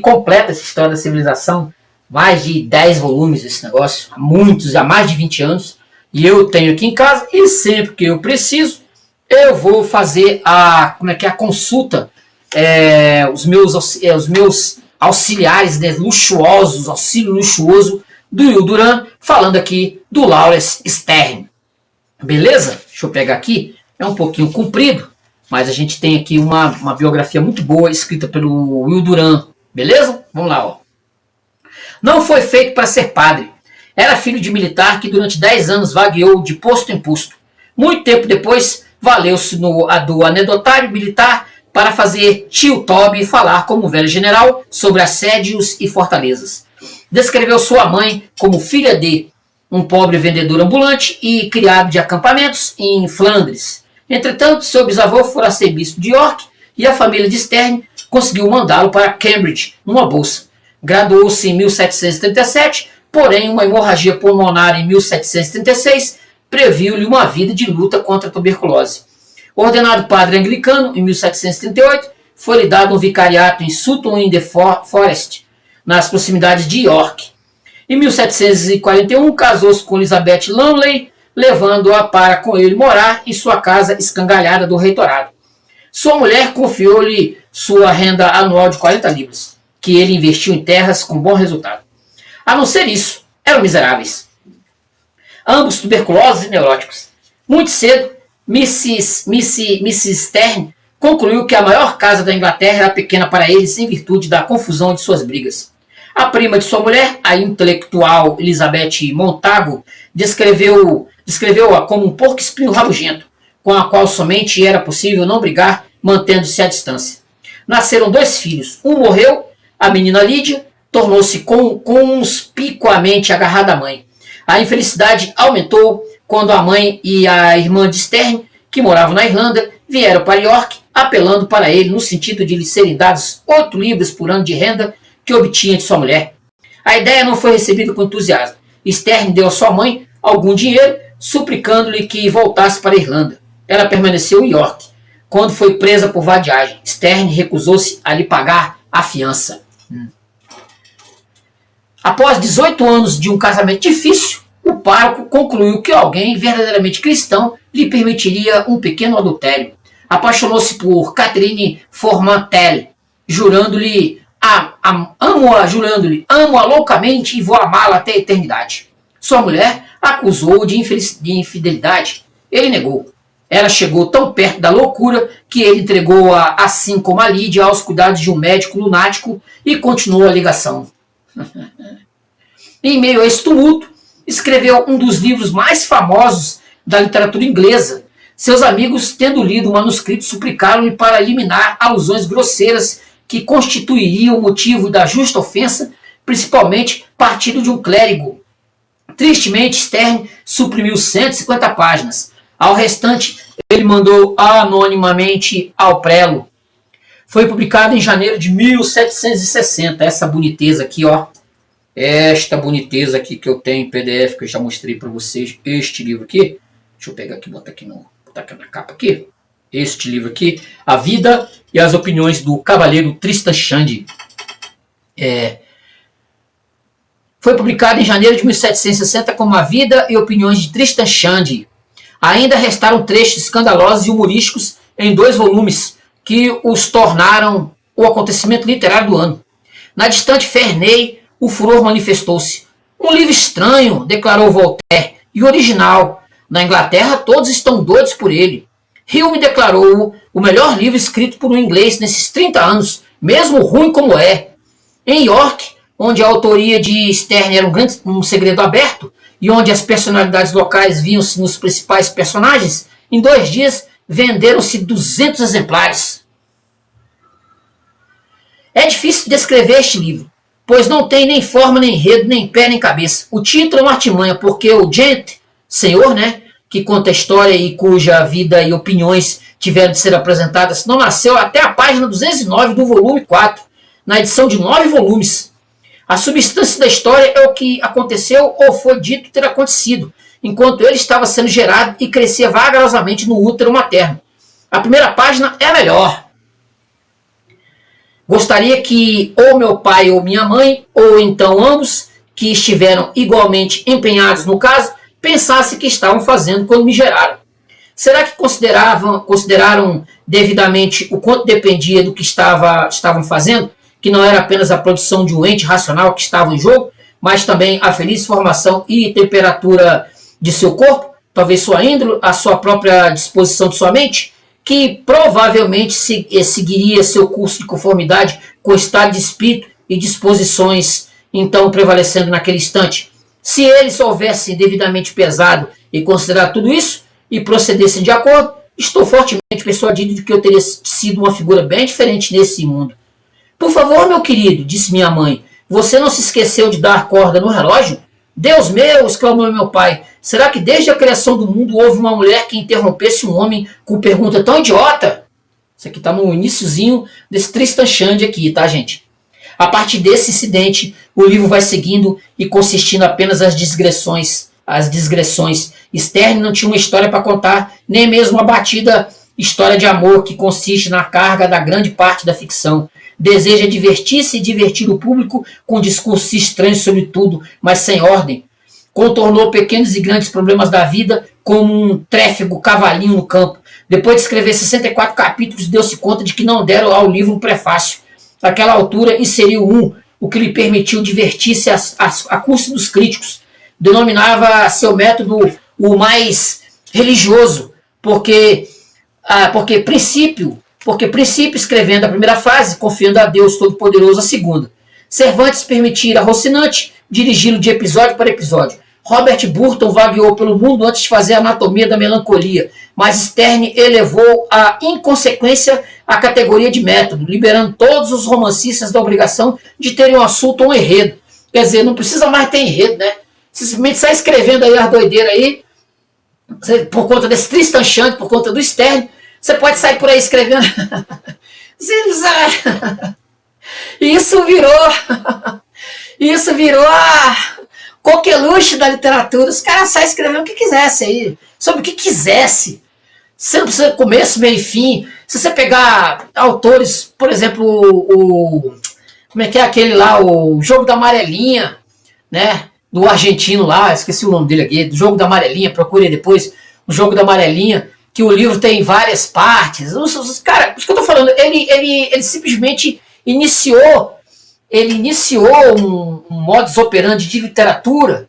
completo essa História da Civilização, mais de 10 volumes esse negócio, há mais de 20 anos, e eu tenho aqui em casa, e sempre que eu preciso, eu vou fazer a consulta, os meus auxiliares, né, luxuosos, auxílio luxuoso do Will Durant, falando aqui do Lawrence Stern. Beleza? Deixa eu pegar aqui. É um pouquinho comprido, mas a gente tem aqui uma biografia muito boa escrita pelo Will Durant. Beleza? Vamos lá, ó. Não foi feito para ser padre. Era filho de militar que durante 10 anos vagueou de posto em posto. Muito tempo depois, valeu-se do anedotário militar para fazer tio Toby falar como velho general sobre assédios e fortalezas. Descreveu sua mãe como filha de um pobre vendedor ambulante e criado de acampamentos em Flandres. Entretanto, seu bisavô foi arcebispo de York e a família de Stern conseguiu mandá-lo para Cambridge numa bolsa. Graduou-se em 1737, porém uma hemorragia pulmonar em 1736 previu-lhe uma vida de luta contra a tuberculose. Ordenado padre anglicano em 1738, foi-lhe dado um vicariato em Sutton-in-the-Forest, nas proximidades de York. Em 1741, casou-se com Elizabeth Lumley, levando-a para com ele morar em sua casa escangalhada do reitorado. Sua mulher confiou-lhe sua renda anual de 40 libras, que ele investiu em terras com bom resultado. A não ser isso, eram miseráveis. Ambos tuberculosos e neuróticos. Muito cedo, Mrs. Stern concluiu que a maior casa da Inglaterra era pequena para eles em virtude da confusão de suas brigas. A prima de sua mulher, a intelectual Elizabeth Montagu, descreveu-a como um porco-espinho rabugento, com a qual somente era possível não brigar, mantendo-se à distância. Nasceram 2 filhos. Um morreu, a menina Lídia tornou-se conspicuamente agarrada à mãe. A infelicidade aumentou quando a mãe e a irmã de Stern, que moravam na Irlanda, vieram para York, apelando para ele no sentido de lhe serem dados 8 libras por ano de renda que obtinha de sua mulher. A ideia não foi recebida com entusiasmo. Stern deu a sua mãe algum dinheiro, suplicando-lhe que voltasse para a Irlanda. Ela permaneceu em York. Quando foi presa por vadiagem, Stern recusou-se a lhe pagar a fiança. Após 18 anos de um casamento difícil, o pároco concluiu que alguém verdadeiramente cristão lhe permitiria um pequeno adultério. Apaixonou-se por Catherine Formantel, jurando-lhe amo-a loucamente e vou amá-la até a eternidade. Sua mulher acusou-o de infidelidade. Ele negou. Ela chegou tão perto da loucura que ele entregou-a, assim como a Lídia, aos cuidados de um médico lunático e continuou a ligação. Em meio a esse tumulto, escreveu um dos livros mais famosos da literatura inglesa. Seus amigos, tendo lido o manuscrito, suplicaram-lhe para eliminar alusões grosseiras que constituiriam o motivo da justa ofensa, principalmente partido de um clérigo. Tristemente, Stern suprimiu 150 páginas. Ao restante, ele mandou anonimamente ao prelo. Foi publicado em janeiro de 1760. Essa boniteza aqui, ó. Esta boniteza aqui que eu tenho em PDF, que eu já mostrei para vocês. Este livro aqui. Deixa eu pegar aqui, botar aqui na capa aqui. Este livro aqui. A Vida e as Opiniões do Cavaleiro Tristan Shandy. Foi publicado em janeiro de 1760 como A Vida e Opiniões de Tristan Shandy. Ainda restaram trechos escandalosos e humorísticos em 2 volumes que os tornaram o acontecimento literário do ano. Na distante Ferney, o furor manifestou-se. Um livro estranho, declarou Voltaire, e original. Na Inglaterra, todos estão doidos por ele. Hume declarou-o o melhor livro escrito por um inglês nesses 30 anos, mesmo ruim como é. Em York, onde a autoria de Stern era um segredo aberto, e onde as personalidades locais viam-se nos principais personagens, em 2 dias venderam-se 200 exemplares. É difícil descrever este livro, pois não tem nem forma, nem enredo, nem pé, nem cabeça. O título é uma artimanha, porque o Gent, senhor, né, que conta a história e cuja vida e opiniões tiveram de ser apresentadas, não nasceu até a página 209 do volume 4, na edição de 9 volumes. A substância da história é o que aconteceu ou foi dito ter acontecido, enquanto ele estava sendo gerado e crescia vagarosamente no útero materno. A primeira página é a melhor. Gostaria que ou meu pai ou minha mãe, ou então ambos, que estiveram igualmente empenhados no caso, pensassem que estavam fazendo quando me geraram. Será que consideraram devidamente o quanto dependia do que estavam fazendo? Que não era apenas a produção de um ente racional que estava em jogo, mas também a feliz formação e temperatura de seu corpo, talvez sua índole, a sua própria disposição de sua mente, que provavelmente seguiria seu curso de conformidade com o estado de espírito e disposições então prevalecendo naquele instante. Se eles houvessem devidamente pesado e considerado tudo isso e procedessem de acordo, estou fortemente persuadido de que eu teria sido uma figura bem diferente nesse mundo. Por favor, meu querido, disse minha mãe, você não se esqueceu de dar corda no relógio? Deus meu, exclamou meu pai, será que desde a criação do mundo houve uma mulher que interrompesse um homem com pergunta tão idiota? Isso aqui está no iniciozinho desse Tristan Shandy aqui, tá, gente? A partir desse incidente, o livro vai seguindo e consistindo apenas as digressões. Sterne não tinha uma história para contar, nem mesmo uma batida história de amor que consiste na carga da grande parte da ficção. Deseja divertir-se e divertir o público com discursos estranhos sobre tudo, mas sem ordem. Contornou pequenos e grandes problemas da vida como um tréfego cavalinho no campo. Depois de escrever 64 capítulos, deu-se conta de que não deram ao livro um prefácio. Naquela altura, inseriu o que lhe permitiu divertir-se a custo dos críticos. Denominava seu método o mais religioso, porque princípio escrevendo a primeira fase, confiando a Deus Todo-Poderoso a segunda. Cervantes permitira a Rocinante dirigi-lo de episódio para episódio. Robert Burton vagueou pelo mundo antes de fazer a Anatomia da Melancolia, mas Sterne elevou a inconsequência à categoria de método, liberando todos os romancistas da obrigação de terem um assunto ou um enredo. Quer dizer, não precisa mais ter enredo, né? Simplesmente sai escrevendo aí as doideiras aí, por conta desse Tristan Shandy, por conta do Sterne, você pode sair por aí escrevendo. Isso virou a coqueluche da literatura. Os caras saem escrevendo o que quisesse aí, sobre o que quisesse. Você não precisa começo, meio e fim. Se você pegar autores, por exemplo, como é que é aquele lá, o Jogo da Amarelinha, né? Do argentino lá, esqueci o nome dele aqui, do Jogo da Amarelinha, procure depois, o Jogo da Amarelinha, que o livro tem várias partes. Cara, isso que eu tô falando, ele simplesmente iniciou um modus operandi de literatura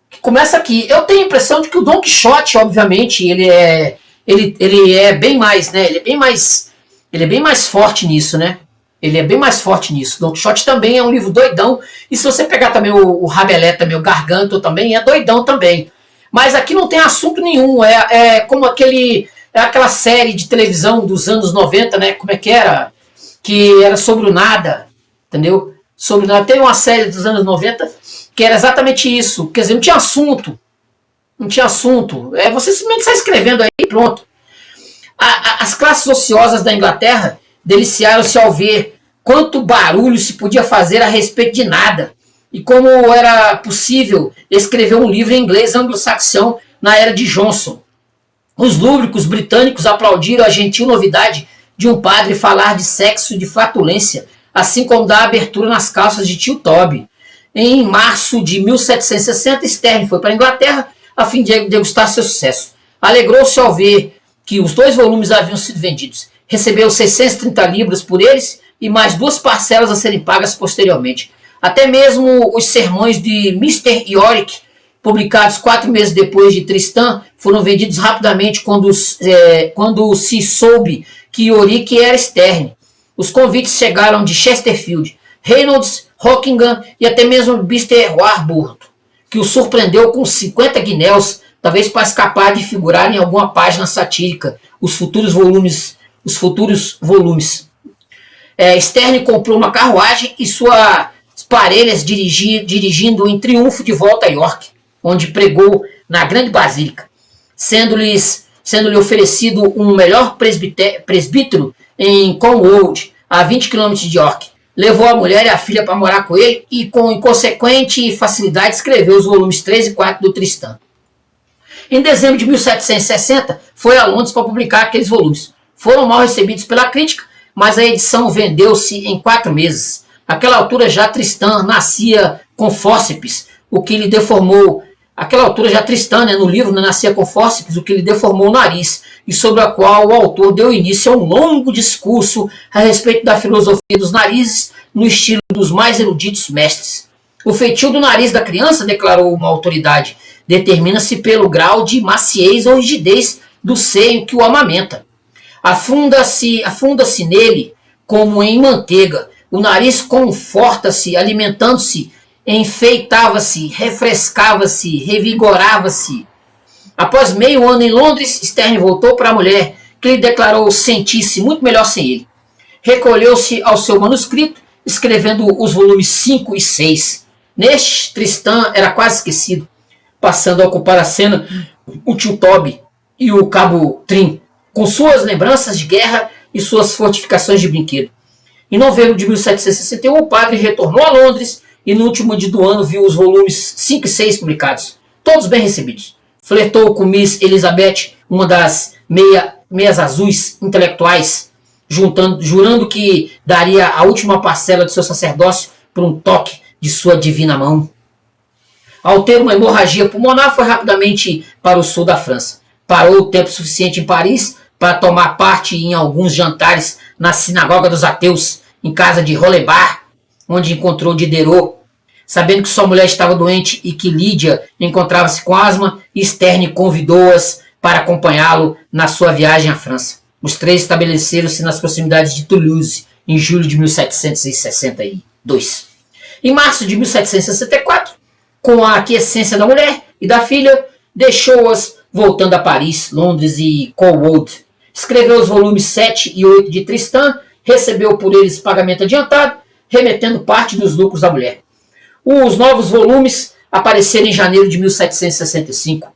que começa aqui. Eu tenho a impressão de que o Don Quixote, obviamente, ele é bem mais, né? Ele é bem mais forte nisso, né? Ele é bem mais forte nisso. Don Quixote também é um livro doidão. E se você pegar também o Rabelais, também, o Garganto também, é doidão também. Mas aqui não tem assunto nenhum. É como aquela série de televisão dos anos 90, né? Como é que era? Que era sobre o nada. Entendeu? Sobre o nada. Tem uma série dos anos 90 que era exatamente isso. Quer dizer, não tinha assunto. Não tinha assunto. Você simplesmente sai escrevendo aí e pronto. As classes ociosas da Inglaterra deliciaram-se ao ver quanto barulho se podia fazer a respeito de nada e como era possível escrever um livro em inglês anglo-saxão na era de Johnson. Os lúbricos britânicos aplaudiram a gentil novidade de um padre falar de sexo e de flatulência, assim como da abertura nas calças de tio Toby. Em março de 1760, Sterne foi para a Inglaterra a fim de degustar seu sucesso. Alegrou-se ao ver que os 2 volumes haviam sido vendidos. Recebeu 630 libras por eles e mais 2 parcelas a serem pagas posteriormente. Até mesmo os sermões de Mr. Yorick, publicados 4 meses depois de Tristan, foram vendidos rapidamente quando se soube que Yorick era Sterne. Os convites chegaram de Chesterfield, Reynolds, Rockingham e até mesmo Mr. Warburton, que o surpreendeu com 50 guinéus, talvez para escapar de figurar em alguma página satírica, os futuros volumes. Sterne comprou uma carruagem e suas parelhas dirigindo em triunfo de volta a York, onde pregou na grande basílica, sendo-lhe oferecido um melhor presbítero em Cornwall, a 20 km de York. Levou a mulher e a filha para morar com ele e, com inconsequente facilidade, escreveu os volumes 3 e 4 do Tristan. Em dezembro de 1760, foi a Londres para publicar aqueles volumes. Foram mal recebidos pela crítica, mas a edição vendeu-se em 4 meses. Naquela altura já Tristan nascia com fórceps, o que lhe deformou. Aquela altura já Tristan, né, no livro, nascia com fórceps, o que lhe deformou o nariz, e sobre a qual o autor deu início a um longo discurso a respeito da filosofia dos narizes, no estilo dos mais eruditos mestres. O feitio do nariz da criança, declarou uma autoridade, determina-se pelo grau de maciez ou rigidez do seio que o amamenta. Afunda-se nele como em manteiga. O nariz conforta-se, alimentando-se, enfeitava-se, refrescava-se, revigorava-se. Após meio ano em Londres, Sterne voltou para a mulher, que lhe declarou sentir-se muito melhor sem ele. Recolheu-se ao seu manuscrito, escrevendo os volumes 5 e 6. Neste, Tristan era quase esquecido, passando a ocupar a cena o tio Toby e o cabo Trim, com suas lembranças de guerra e suas fortificações de brinquedo. Em novembro de 1761, o padre retornou a Londres e no último dia do ano viu os volumes 5 e 6 publicados, todos bem recebidos. Flertou com Miss Elizabeth, uma das meias azuis intelectuais, jurando que daria a última parcela de seu sacerdócio por um toque de sua divina mão. Ao ter uma hemorragia pulmonar, foi rapidamente para o sul da França. Parou o tempo suficiente em Paris para tomar parte em alguns jantares na sinagoga dos ateus, em casa de Rolebar, onde encontrou Diderot. Sabendo que sua mulher estava doente e que Lídia encontrava-se com asma, Sterne convidou-as para acompanhá-lo na sua viagem à França. Os três estabeleceram-se nas proximidades de Toulouse, em julho de 1762. Em março de 1764, com a aquiescência da mulher e da filha, deixou-as voltando a Paris, Londres e Cornwall. Escreveu os volumes 7 e 8 de Tristan, recebeu por eles pagamento adiantado, remetendo parte dos lucros da mulher. Os novos volumes apareceram em janeiro de 1765.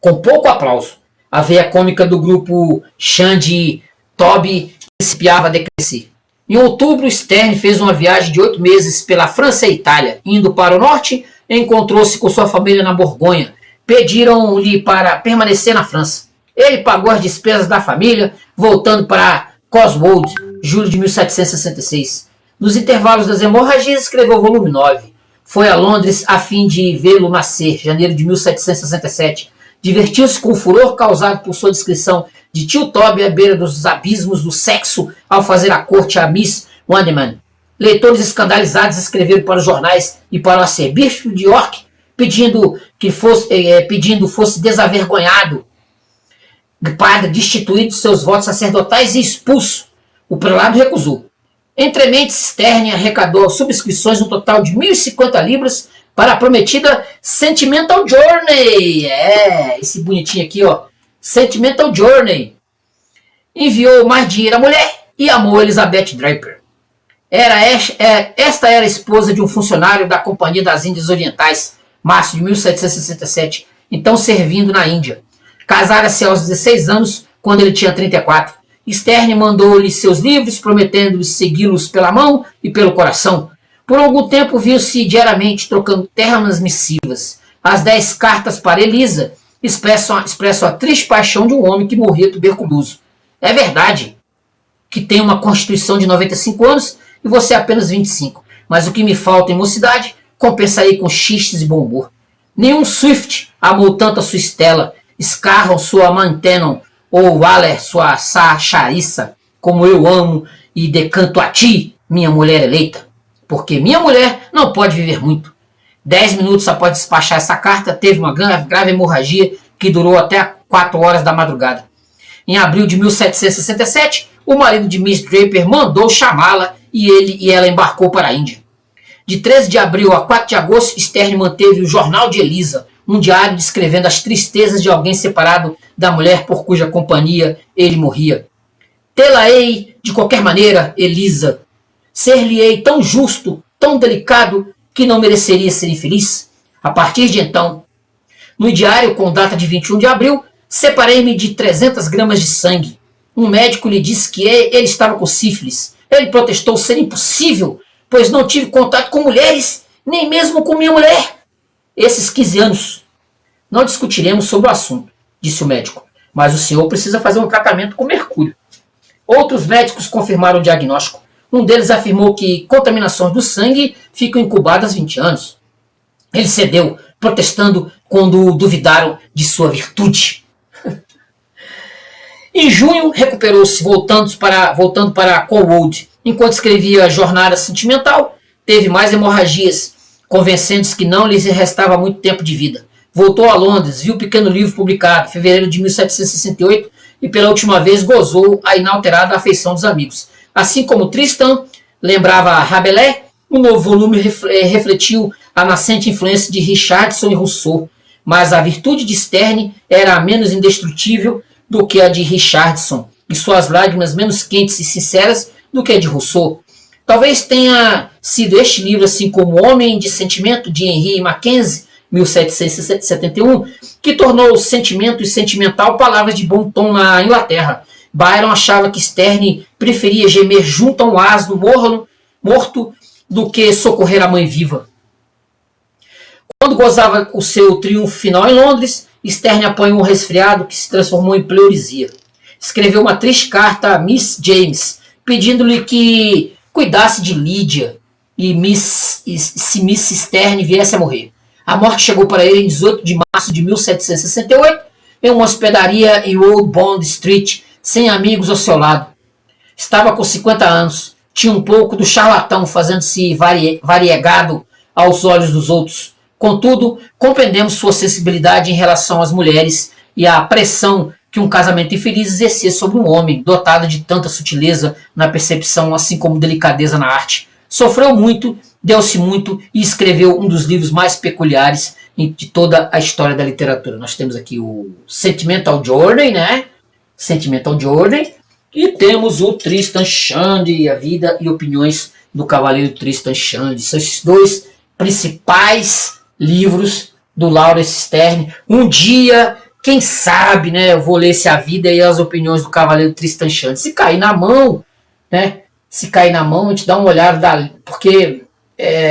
Com pouco aplauso, a veia cômica do grupo Xande Toby principiava a decrescer. Em outubro, Sterne fez uma viagem de 8 meses pela França e Itália. Indo para o norte, encontrou-se com sua família na Borgonha. Pediram-lhe para permanecer na França. Ele pagou as despesas da família, voltando para Cotswold, julho de 1766. Nos intervalos das hemorragias, escreveu o volume 9. Foi a Londres a fim de vê-lo nascer, janeiro de 1767. Divertiu-se com o furor causado por sua descrição de tio Toby à beira dos abismos do sexo ao fazer a corte a Miss Wandeman. Leitores escandalizados escreveram para os jornais e para o arcebispo de York, pedindo fosse desavergonhado, o padre destituído de seus votos sacerdotais e expulso. O prelado recusou. Entrementes, Sterne arrecadou subscrições no total de 1.050 libras para a prometida Sentimental Journey. Esse bonitinho aqui, ó. Sentimental Journey. Enviou mais dinheiro à mulher e amou Elizabeth Draper. Esta era a esposa de um funcionário da Companhia das Índias Orientais, março de 1767, então servindo na Índia. Casara-se aos 16 anos, quando ele tinha 34. Sterne mandou-lhe seus livros, prometendo-lhe segui-los pela mão e pelo coração. Por algum tempo viu-se diariamente trocando ternas missivas. As 10 cartas para Elisa expressam a triste paixão de um homem que morria tuberculoso. É verdade que tem uma constituição de 95 anos e você apenas 25. Mas o que me falta em mocidade, compensarei com xistes e bom humor. Nenhum Swift amou tanto a sua Estela, Scarron sua Mantenon, ou Waller sua Sachariça, como eu amo e decanto a ti, minha mulher eleita. Porque minha mulher não pode viver muito. 10 minutos após despachar essa carta, teve uma grave hemorragia que durou até 4 horas da madrugada. Em abril de 1767, o marido de Miss Draper mandou chamá-la e ela embarcou para a Índia. De 13 de abril a 4 de agosto, Sterne manteve o Jornal de Elisa, um diário descrevendo as tristezas de alguém separado da mulher por cuja companhia ele morria. Tê-la-ei de qualquer maneira, Elisa. Ser-lhe-ei tão justo, tão delicado, que não mereceria ser infeliz? A partir de então, no diário com data de 21 de abril, separei-me de 300 gramas de sangue. Um médico lhe disse que ele estava com sífilis. Ele protestou ser impossível, pois não tive contato com mulheres, nem mesmo com minha mulher. Esses 15 anos. Não discutiremos sobre o assunto, disse o médico, mas o senhor precisa fazer um tratamento com mercúrio. Outros médicos confirmaram o diagnóstico. Um deles afirmou que contaminações do sangue ficam incubadas 20 anos. Ele cedeu, protestando quando duvidaram de sua virtude. Em junho, recuperou-se, voltando para Cornwall. Enquanto escrevia a Jornada Sentimental, teve mais hemorragias, convencendo-se que não lhes restava muito tempo de vida. Voltou a Londres, viu o pequeno livro publicado em fevereiro de 1768 e pela última vez gozou a inalterada afeição dos amigos. Assim como Tristan lembrava Rabelais, o novo volume refletiu a nascente influência de Richardson e Rousseau, mas a virtude de Sterne era menos indestrutível do que a de Richardson, e suas lágrimas menos quentes e sinceras do que a de Rousseau. Talvez tenha sido este livro, assim como O Homem de Sentimento, de Henry Mackenzie, 1771, que tornou o sentimento e sentimental palavras de bom tom na Inglaterra. Byron achava que Sterne preferia gemer junto a um asno morto do que socorrer a mãe viva. Quando gozava o seu triunfo final em Londres, Sterne apanhou um resfriado que se transformou em pleurisia. Escreveu uma triste carta a Miss James, pedindo-lhe que cuidasse de Lydia se Miss Sterne viesse a morrer. A morte chegou para ele em 18 de março de 1768, em uma hospedaria em Old Bond Street, sem amigos ao seu lado. Estava com 50 anos, tinha um pouco do charlatão fazendo-se variegado aos olhos dos outros. Contudo, compreendemos sua sensibilidade em relação às mulheres e a pressão que um casamento infeliz exercia sobre um homem dotado de tanta sutileza na percepção, assim como delicadeza na arte. Sofreu muito, deu-se muito e escreveu um dos livros mais peculiares de toda a história da literatura. Nós temos aqui o Sentimental Journey, né? Sentimental Journey. E temos o Tristan Shandy, a vida e opiniões do Cavaleiro Tristan Shandy. São esses dois principais livros do Laurence Sterne. Um dia, quem sabe, né, eu vou ler se a vida e as opiniões do Cavaleiro Tristan Shandy. Se cair na mão, né? Se cair na mão, a gente dá uma olhada, porque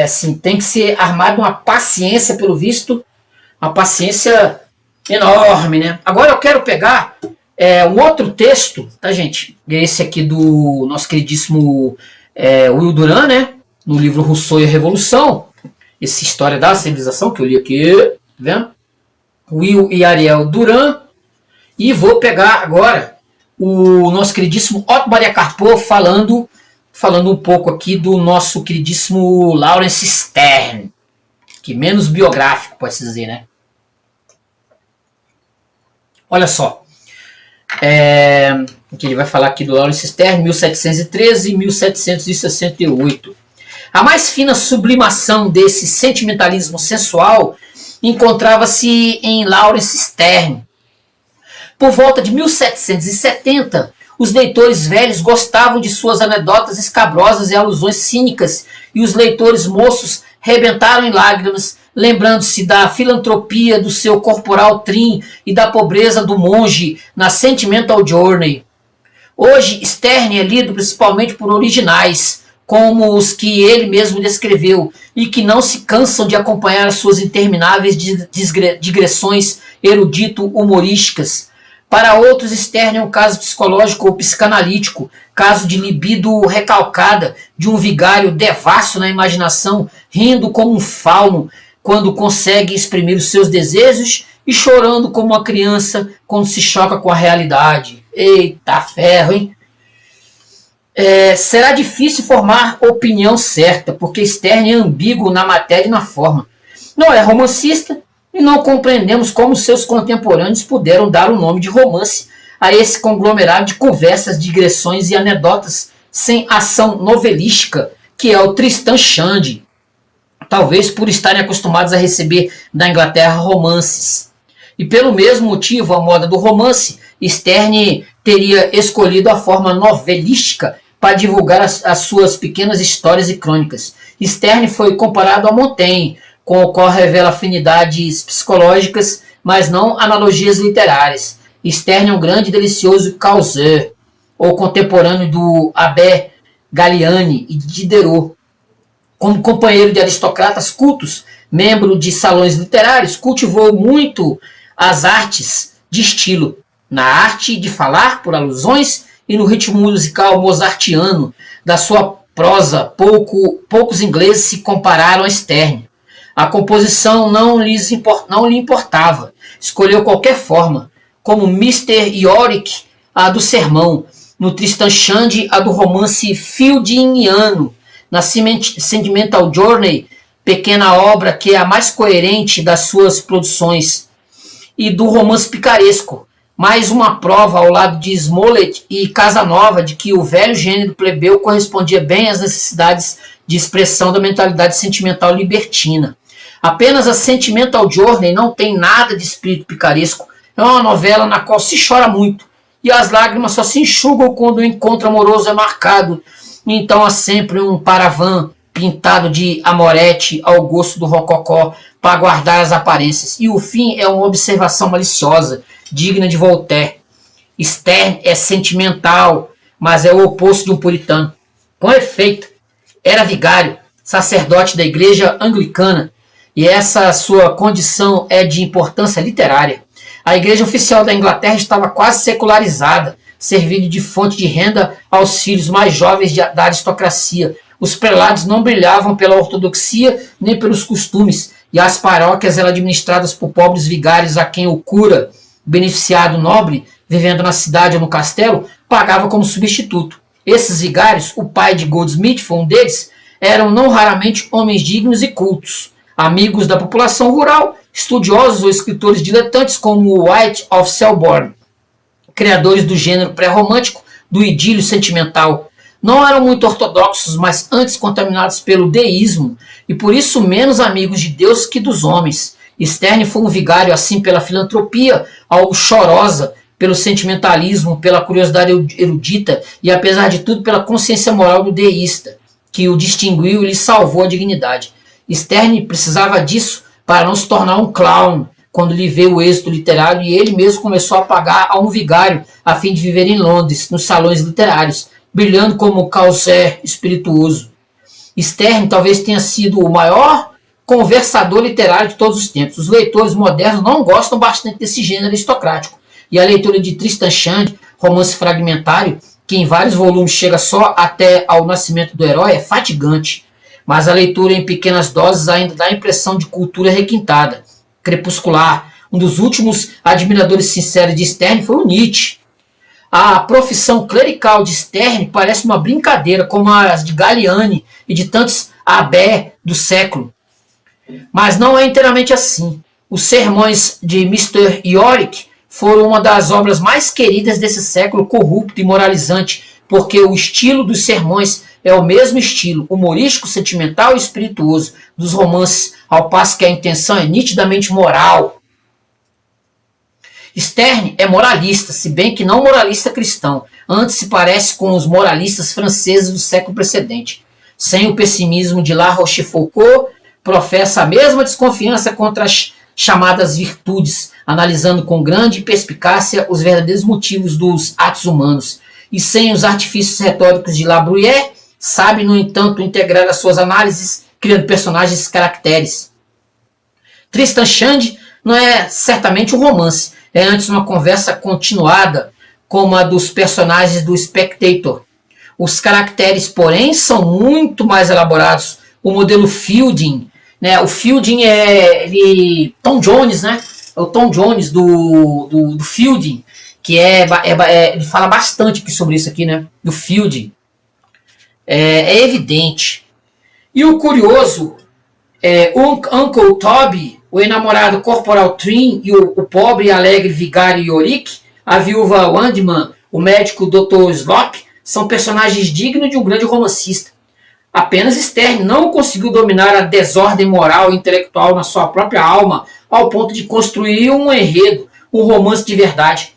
assim, tem que ser armado uma paciência, pelo visto, uma paciência enorme, né? Agora eu quero pegar um outro texto, tá, gente? Esse aqui do nosso queridíssimo Will Durant, né? No livro Rousseau e a Revolução. Essa História da Civilização, que eu li aqui, tá vendo? Will e Ariel Durant. E vou pegar agora o nosso queridíssimo Otto Maria Carpo falando um pouco aqui do nosso queridíssimo Laurence Sterne, que menos biográfico, pode-se dizer, né? Olha só. Que ele vai falar aqui do Laurence Sterne, 1713 e 1768. A mais fina sublimação desse sentimentalismo sensual encontrava-se em Laurence Sterne. Por volta de 1770, os leitores velhos gostavam de suas anedotas escabrosas e alusões cínicas, e os leitores moços rebentaram em lágrimas, lembrando-se da filantropia do seu corporal Trim e da pobreza do monge na Sentimental Journey. Hoje, Sterne é lido principalmente por originais, como os que ele mesmo descreveu, e que não se cansam de acompanhar as suas intermináveis digressões erudito-humorísticas. Para outros, Sterne é um caso psicológico ou psicanalítico, caso de libido recalcada, de um vigário devasso na imaginação, rindo como um fauno quando consegue exprimir os seus desejos e chorando como uma criança quando se choca com a realidade. Eita ferro, hein? Será difícil formar opinião certa, porque Sterne é ambíguo na matéria e na forma. Não é romancista, e não compreendemos como seus contemporâneos puderam dar o nome de romance a esse conglomerado de conversas, digressões e anedotas sem ação novelística, que é o Tristan Shandy. Talvez por estarem acostumados a receber da Inglaterra romances. E pelo mesmo motivo, a moda do romance, Sterne teria escolhido a forma novelística para divulgar as suas pequenas histórias e crônicas. Sterne foi comparado a Montaigne, com o qual revela afinidades psicológicas, mas não analogias literárias. Sterne é um grande e delicioso causeur, ou contemporâneo do Abbé Galliani e de Diderot. Como companheiro de aristocratas cultos, membro de salões literários, cultivou muito as artes de estilo, na arte de falar por alusões e no ritmo musical mozartiano da sua prosa. Poucos ingleses se compararam a Sterne. A composição não lhe importava. Escolheu qualquer forma, como Mr. Yorick, a do sermão, no Tristan Shandy, a do romance fieldiniano, na Sentimental Journey, pequena obra que é a mais coerente das suas produções, e do romance picaresco, mais uma prova ao lado de Smollett e Casanova de que o velho gênero plebeu correspondia bem às necessidades de expressão da mentalidade sentimental libertina. Apenas a Sentimental Journey não tem nada de espírito picaresco. É uma novela na qual se chora muito e as lágrimas só se enxugam quando o encontro amoroso é marcado. Então há sempre um paravã pintado de amorete ao gosto do rococó para guardar as aparências. E o fim é uma observação maliciosa, digna de Voltaire. Sterne é sentimental, mas é o oposto de um puritano. Com efeito, era vigário, sacerdote da igreja anglicana, e essa sua condição é de importância literária. A igreja oficial da Inglaterra estava quase secularizada, servindo de fonte de renda aos filhos mais jovens da aristocracia. Os prelados não brilhavam pela ortodoxia nem pelos costumes, e as paróquias eram administradas por pobres vigários a quem o cura, beneficiado nobre, vivendo na cidade ou no castelo, pagava como substituto. Esses vigários, o pai de Goldsmith foi um deles, eram não raramente homens dignos e cultos, amigos da população rural, estudiosos ou escritores diletantes como White of Selborne, criadores do gênero pré-romântico, do idílio sentimental. Não eram muito ortodoxos, mas antes contaminados pelo deísmo, e por isso menos amigos de Deus que dos homens. Sterne foi um vigário assim pela filantropia, algo chorosa, pelo sentimentalismo, pela curiosidade erudita e, apesar de tudo, pela consciência moral do deísta, que o distinguiu e lhe salvou a dignidade. Sterne precisava disso para não se tornar um clown quando lhe veio o êxito literário, e ele mesmo começou a pagar a um vigário a fim de viver em Londres, nos salões literários, brilhando como Chaucer espirituoso. Sterne talvez tenha sido o maior conversador literário de todos os tempos. Os leitores modernos não gostam bastante desse gênero aristocrático, e a leitura de Tristan Shandy, romance fragmentário, que em vários volumes chega só até ao nascimento do herói, é fatigante. Mas a leitura em pequenas doses ainda dá a impressão de cultura requintada, crepuscular. Um dos últimos admiradores sinceros de Sterne foi o Nietzsche. A profissão clerical de Sterne parece uma brincadeira, como as de Galliani e de tantos abbés do século. Mas não é inteiramente assim. Os sermões de Mr. Yorick foram uma das obras mais queridas desse século corrupto e moralizante, porque o estilo dos sermões é o mesmo estilo humorístico, sentimental e espirituoso dos romances, ao passo que a intenção é nitidamente moral. Sterne é moralista, se bem que não moralista cristão. Antes se parece com os moralistas franceses do século precedente. Sem o pessimismo de La Rochefoucauld, professa a mesma desconfiança contra as chamadas virtudes, analisando com grande perspicácia os verdadeiros motivos dos atos humanos. E sem os artifícios retóricos de La Bruyère, sabe, no entanto, integrar as suas análises, criando personagens e caracteres. Tristan Shandy não é certamente um romance, é antes uma conversa continuada, como a dos personagens do Spectator. Os caracteres, porém, são muito mais elaborados. O modelo Fielding, né? O Fielding é Tom Jones, né? É o Tom Jones do Fielding, que ele fala bastante aqui sobre isso aqui, né? Do Fielding. É evidente. E o curioso é Uncle Toby, o enamorado Corporal Trim e o pobre e alegre vigário Yorick, a viúva Wandman, o médico Dr. Slop, são personagens dignos de um grande romancista. Apenas Sterne não conseguiu dominar a desordem moral e intelectual na sua própria alma, ao ponto de construir um enredo, um romance de verdade.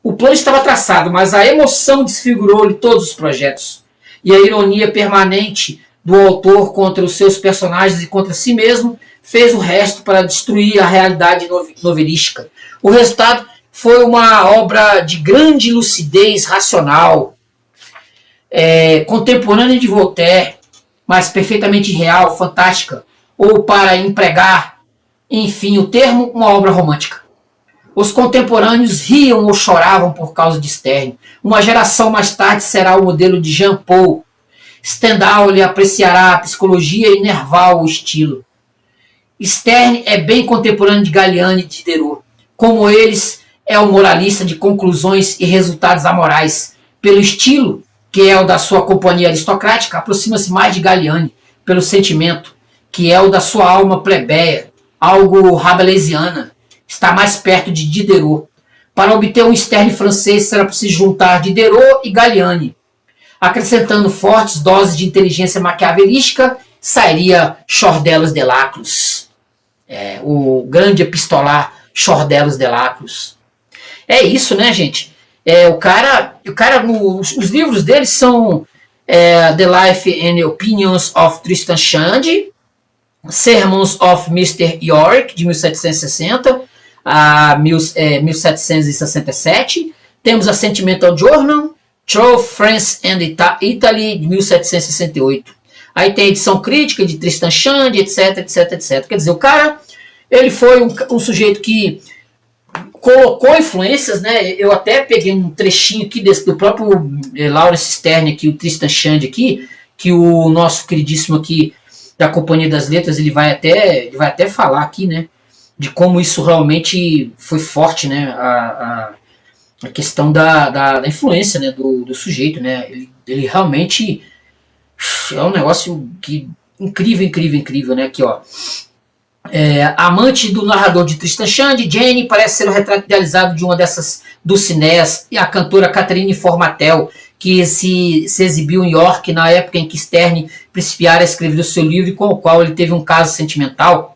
O plano estava traçado, mas a emoção desfigurou-lhe todos os projetos. E a ironia permanente do autor contra os seus personagens e contra si mesmo fez o resto para destruir a realidade novelística. O resultado foi uma obra de grande lucidez racional, contemporânea de Voltaire, mas perfeitamente real, fantástica, ou, para empregar, enfim, o termo, uma obra romântica. Os contemporâneos riam ou choravam por causa de Sterne. Uma geração mais tarde será o modelo de Jean Paul. Stendhal lhe apreciará a psicologia e Nerval o estilo. Sterne é bem contemporâneo de Galliani e Diderot. Como eles, é um moralista de conclusões e resultados amorais. Pelo estilo, que é o da sua companhia aristocrática, aproxima-se mais de Galliani, pelo sentimento, que é o da sua alma plebeia, algo rabelaisiana, está mais perto de Diderot. Para obter um Sterne francês, será preciso juntar Diderot e Galliani. Acrescentando fortes doses de inteligência maquiavelística, sairia Chordelos de Laclos, o grande epistolar Chordelos de Laclos. É isso, né, gente? Os livros dele são The Life and Opinions of Tristan Shandy, Sermons of Mr. York, de 1760 a 1767. Temos a Sentimental Journal, Through France and Italy, de 1768. Aí tem a edição crítica de Tristan Shandy, etc, etc, etc. Quer dizer, o cara, ele foi um sujeito que colocou influências, né? Eu até peguei um trechinho aqui do próprio Laurence Sterne, aqui, o Tristan Shandy aqui, que o nosso queridíssimo aqui da Companhia das Letras, ele vai até falar aqui, né? De como isso realmente foi forte, né? A questão da influência, né? Do sujeito, né? Ele realmente é um negócio incrível, né? Aqui, ó. Amante do narrador de Tristan Shandy, Jane parece ser o retrato idealizado de uma dessas Dulcineas, e a cantora Catherine Formatel, que se exibiu em York na época em que Sterne principiara a escrever o seu livro, com o qual ele teve um caso sentimental.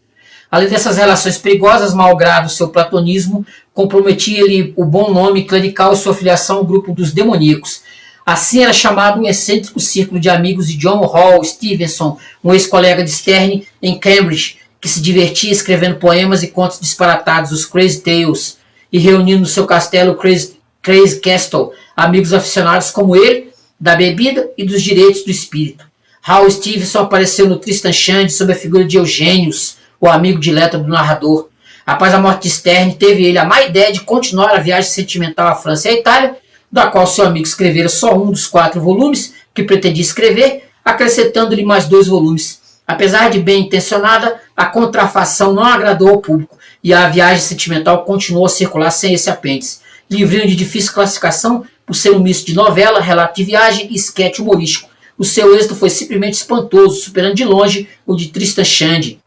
Além dessas relações perigosas, malgrado seu platonismo, comprometia-lhe o bom nome clerical e sua filiação ao grupo dos demoníacos. Assim era chamado um excêntrico círculo de amigos de John Hall Stevenson, um ex-colega de Sterne em Cambridge, que se divertia escrevendo poemas e contos disparatados, os Crazy Tales, e reunindo no seu castelo Crazy Castle amigos aficionados como ele, da bebida e dos direitos do espírito. Hal Stevenson apareceu no Tristan Shandy sob a figura de Eugênios, o amigo dileto do narrador. Após a morte de Sterne, teve ele a má ideia de continuar a viagem sentimental à França e à Itália, da qual seu amigo escrevera só um dos 4 volumes que pretendia escrever, acrescentando-lhe mais 2 volumes. Apesar de bem intencionada, a contrafação não agradou ao público e a viagem sentimental continuou a circular sem esse apêndice. Livrinho de difícil classificação por ser um misto de novela, relato de viagem e esquete humorístico. O seu êxito foi simplesmente espantoso, superando de longe o de Tristan Shandy.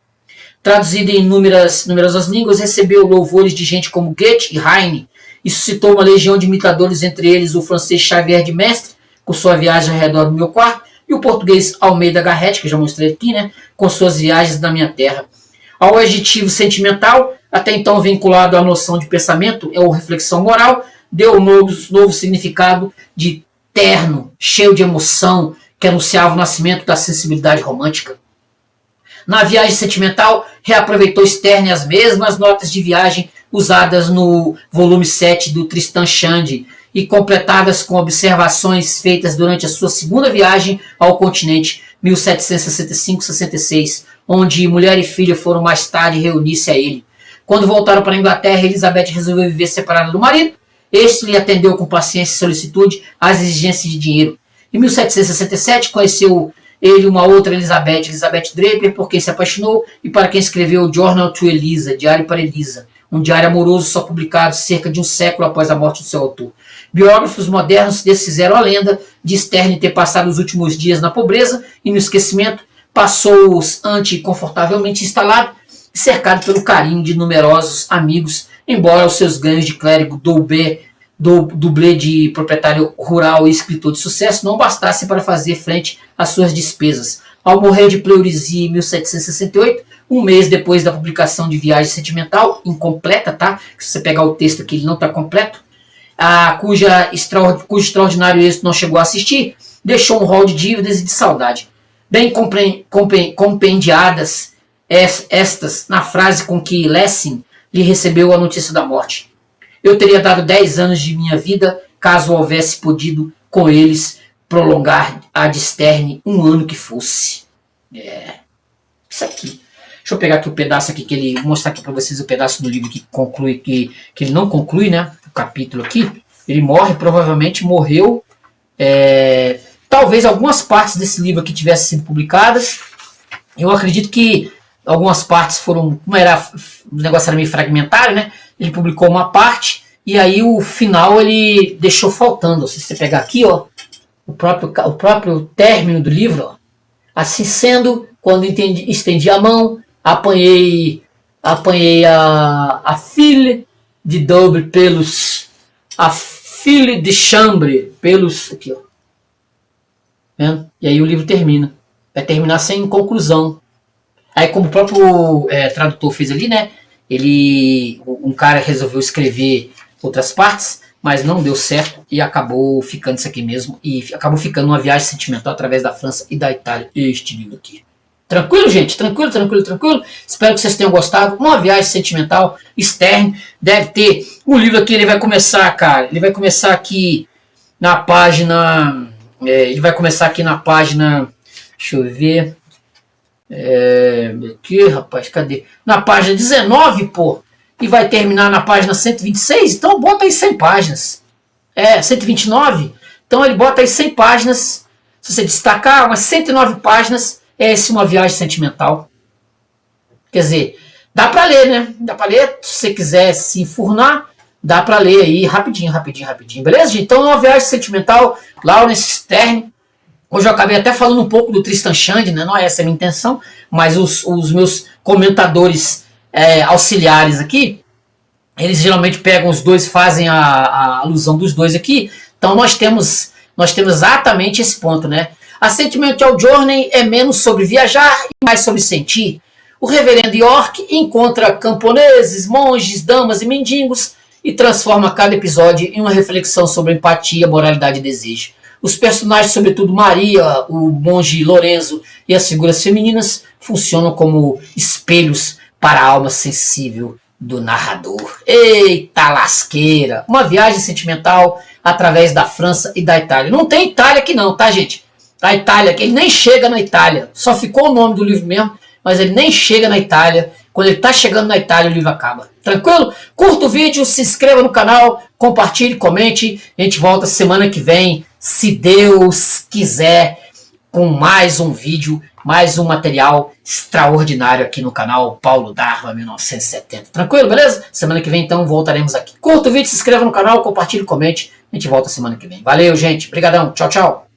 Traduzido em numerosas línguas, recebeu louvores de gente como Goethe e Heine e suscitou uma legião de imitadores, entre eles o francês Xavier de Mestre, com sua viagem ao redor do meu quarto, e o português Almeida Garrett, que eu já mostrei aqui, né, com suas viagens na minha terra. Ao adjetivo sentimental, até então vinculado à noção de pensamento ou reflexão moral, deu um novo significado de terno, cheio de emoção, que anunciava o nascimento da sensibilidade romântica. Na viagem sentimental, reaproveitou Sterne as mesmas notas de viagem usadas no volume 7 do Tristan Shandy e completadas com observações feitas durante a sua segunda viagem ao continente, 1765-66, onde mulher e filha foram mais tarde reunir-se a ele. Quando voltaram para a Inglaterra, Elizabeth resolveu viver separada do marido. Este lhe atendeu com paciência e solicitude às exigências de dinheiro. Em 1767, conheceu ele uma outra Elizabeth Draper, por quem se apaixonou e para quem escreveu Journal to Eliza, Diário para Elisa, um diário amoroso só publicado cerca de um século após a morte do seu autor. Biógrafos modernos desfizeram a lenda de Sterne ter passado os últimos dias na pobreza e no esquecimento, passou-os confortavelmente instalado e cercado pelo carinho de numerosos amigos, embora os seus ganhos de clérigo dublê de proprietário rural e escritor de sucesso não bastassem para fazer frente às suas despesas. Ao morrer de pleuresia em 1768, um mês depois da publicação de Viagem Sentimental, incompleta, tá? Se você pegar o texto aqui, ele não está completo, cujo extraordinário êxito não chegou a assistir, deixou um rol de dívidas e de saudade. Bem compendiadas estas na frase com que Lessing lhe recebeu a notícia da morte. Eu teria dado 10 anos de minha vida caso houvesse podido com eles prolongar a de Sterne um ano que fosse. Isso aqui. Deixa eu pegar aqui o pedaço aqui que ele vou mostrar aqui para vocês o pedaço do livro que conclui que ele não conclui, né? O capítulo aqui. Ele morre, provavelmente morreu. Talvez algumas partes desse livro aqui tivessem sido publicadas. Eu acredito que algumas partes foram, como o negócio era meio fragmentário, né? Ele publicou uma parte e aí o final ele deixou faltando. Se você pegar aqui, ó, o próprio término do livro. Ó. Assim sendo, quando estendi a mão, apanhei a file de dobre pelos, a file de chambre pelos, aqui ó, vendo? E aí o livro termina, vai terminar sem conclusão. Aí como o próprio tradutor fez ali, né, um cara resolveu escrever outras partes, mas não deu certo e acabou ficando isso aqui mesmo. E acabou ficando uma viagem sentimental através da França e da Itália. Este livro aqui. Tranquilo, gente? Tranquilo, tranquilo, tranquilo? Espero que vocês tenham gostado. Uma viagem sentimental, Stern. Deve ter. O livro aqui, ele vai começar, cara. Ele vai começar aqui na página... ele vai começar aqui na página... Deixa eu ver... aqui, rapaz, cadê? Na página 19, pô. E vai terminar na página 126, então bota aí 100 páginas. 129, então ele bota aí 100 páginas. Se você destacar umas 109 páginas, essa é uma viagem sentimental. Quer dizer, dá pra ler, né? Dá pra ler, se você quiser se enfurnar, dá pra ler aí rapidinho, rapidinho, rapidinho. Beleza, gente? Então é uma viagem sentimental, Laurence Sterne. Hoje eu acabei até falando um pouco do Tristan Shandy, né? Não é essa a minha intenção, mas os meus comentadores auxiliares aqui, eles geralmente pegam os dois, fazem a alusão dos dois aqui. Então nós temos exatamente esse ponto, né? A Sentimental Journey é menos sobre viajar e mais sobre sentir. O reverendo York encontra camponeses, monges, damas e mendigos e transforma cada episódio em uma reflexão sobre empatia, moralidade e desejo. Os personagens, sobretudo Maria, o monge Lorenzo e as figuras femininas, funcionam como espelhos para a alma sensível do narrador. Eita lasqueira! Uma viagem sentimental através da França e da Itália. Não tem Itália aqui não, tá, gente? A Itália, ele nem chega na Itália. Só ficou o nome do livro mesmo, mas ele nem chega na Itália. Quando ele está chegando na Itália, o livro acaba. Tranquilo? Curta o vídeo, se inscreva no canal, compartilhe, comente. A gente volta semana que vem, se Deus quiser, com mais um vídeo, mais um material extraordinário aqui no canal Paulo Darva 1970. Tranquilo, beleza? Semana que vem, então, voltaremos aqui. Curta o vídeo, se inscreva no canal, compartilhe, comente. A gente volta semana que vem. Valeu, gente. Obrigadão. Tchau, tchau.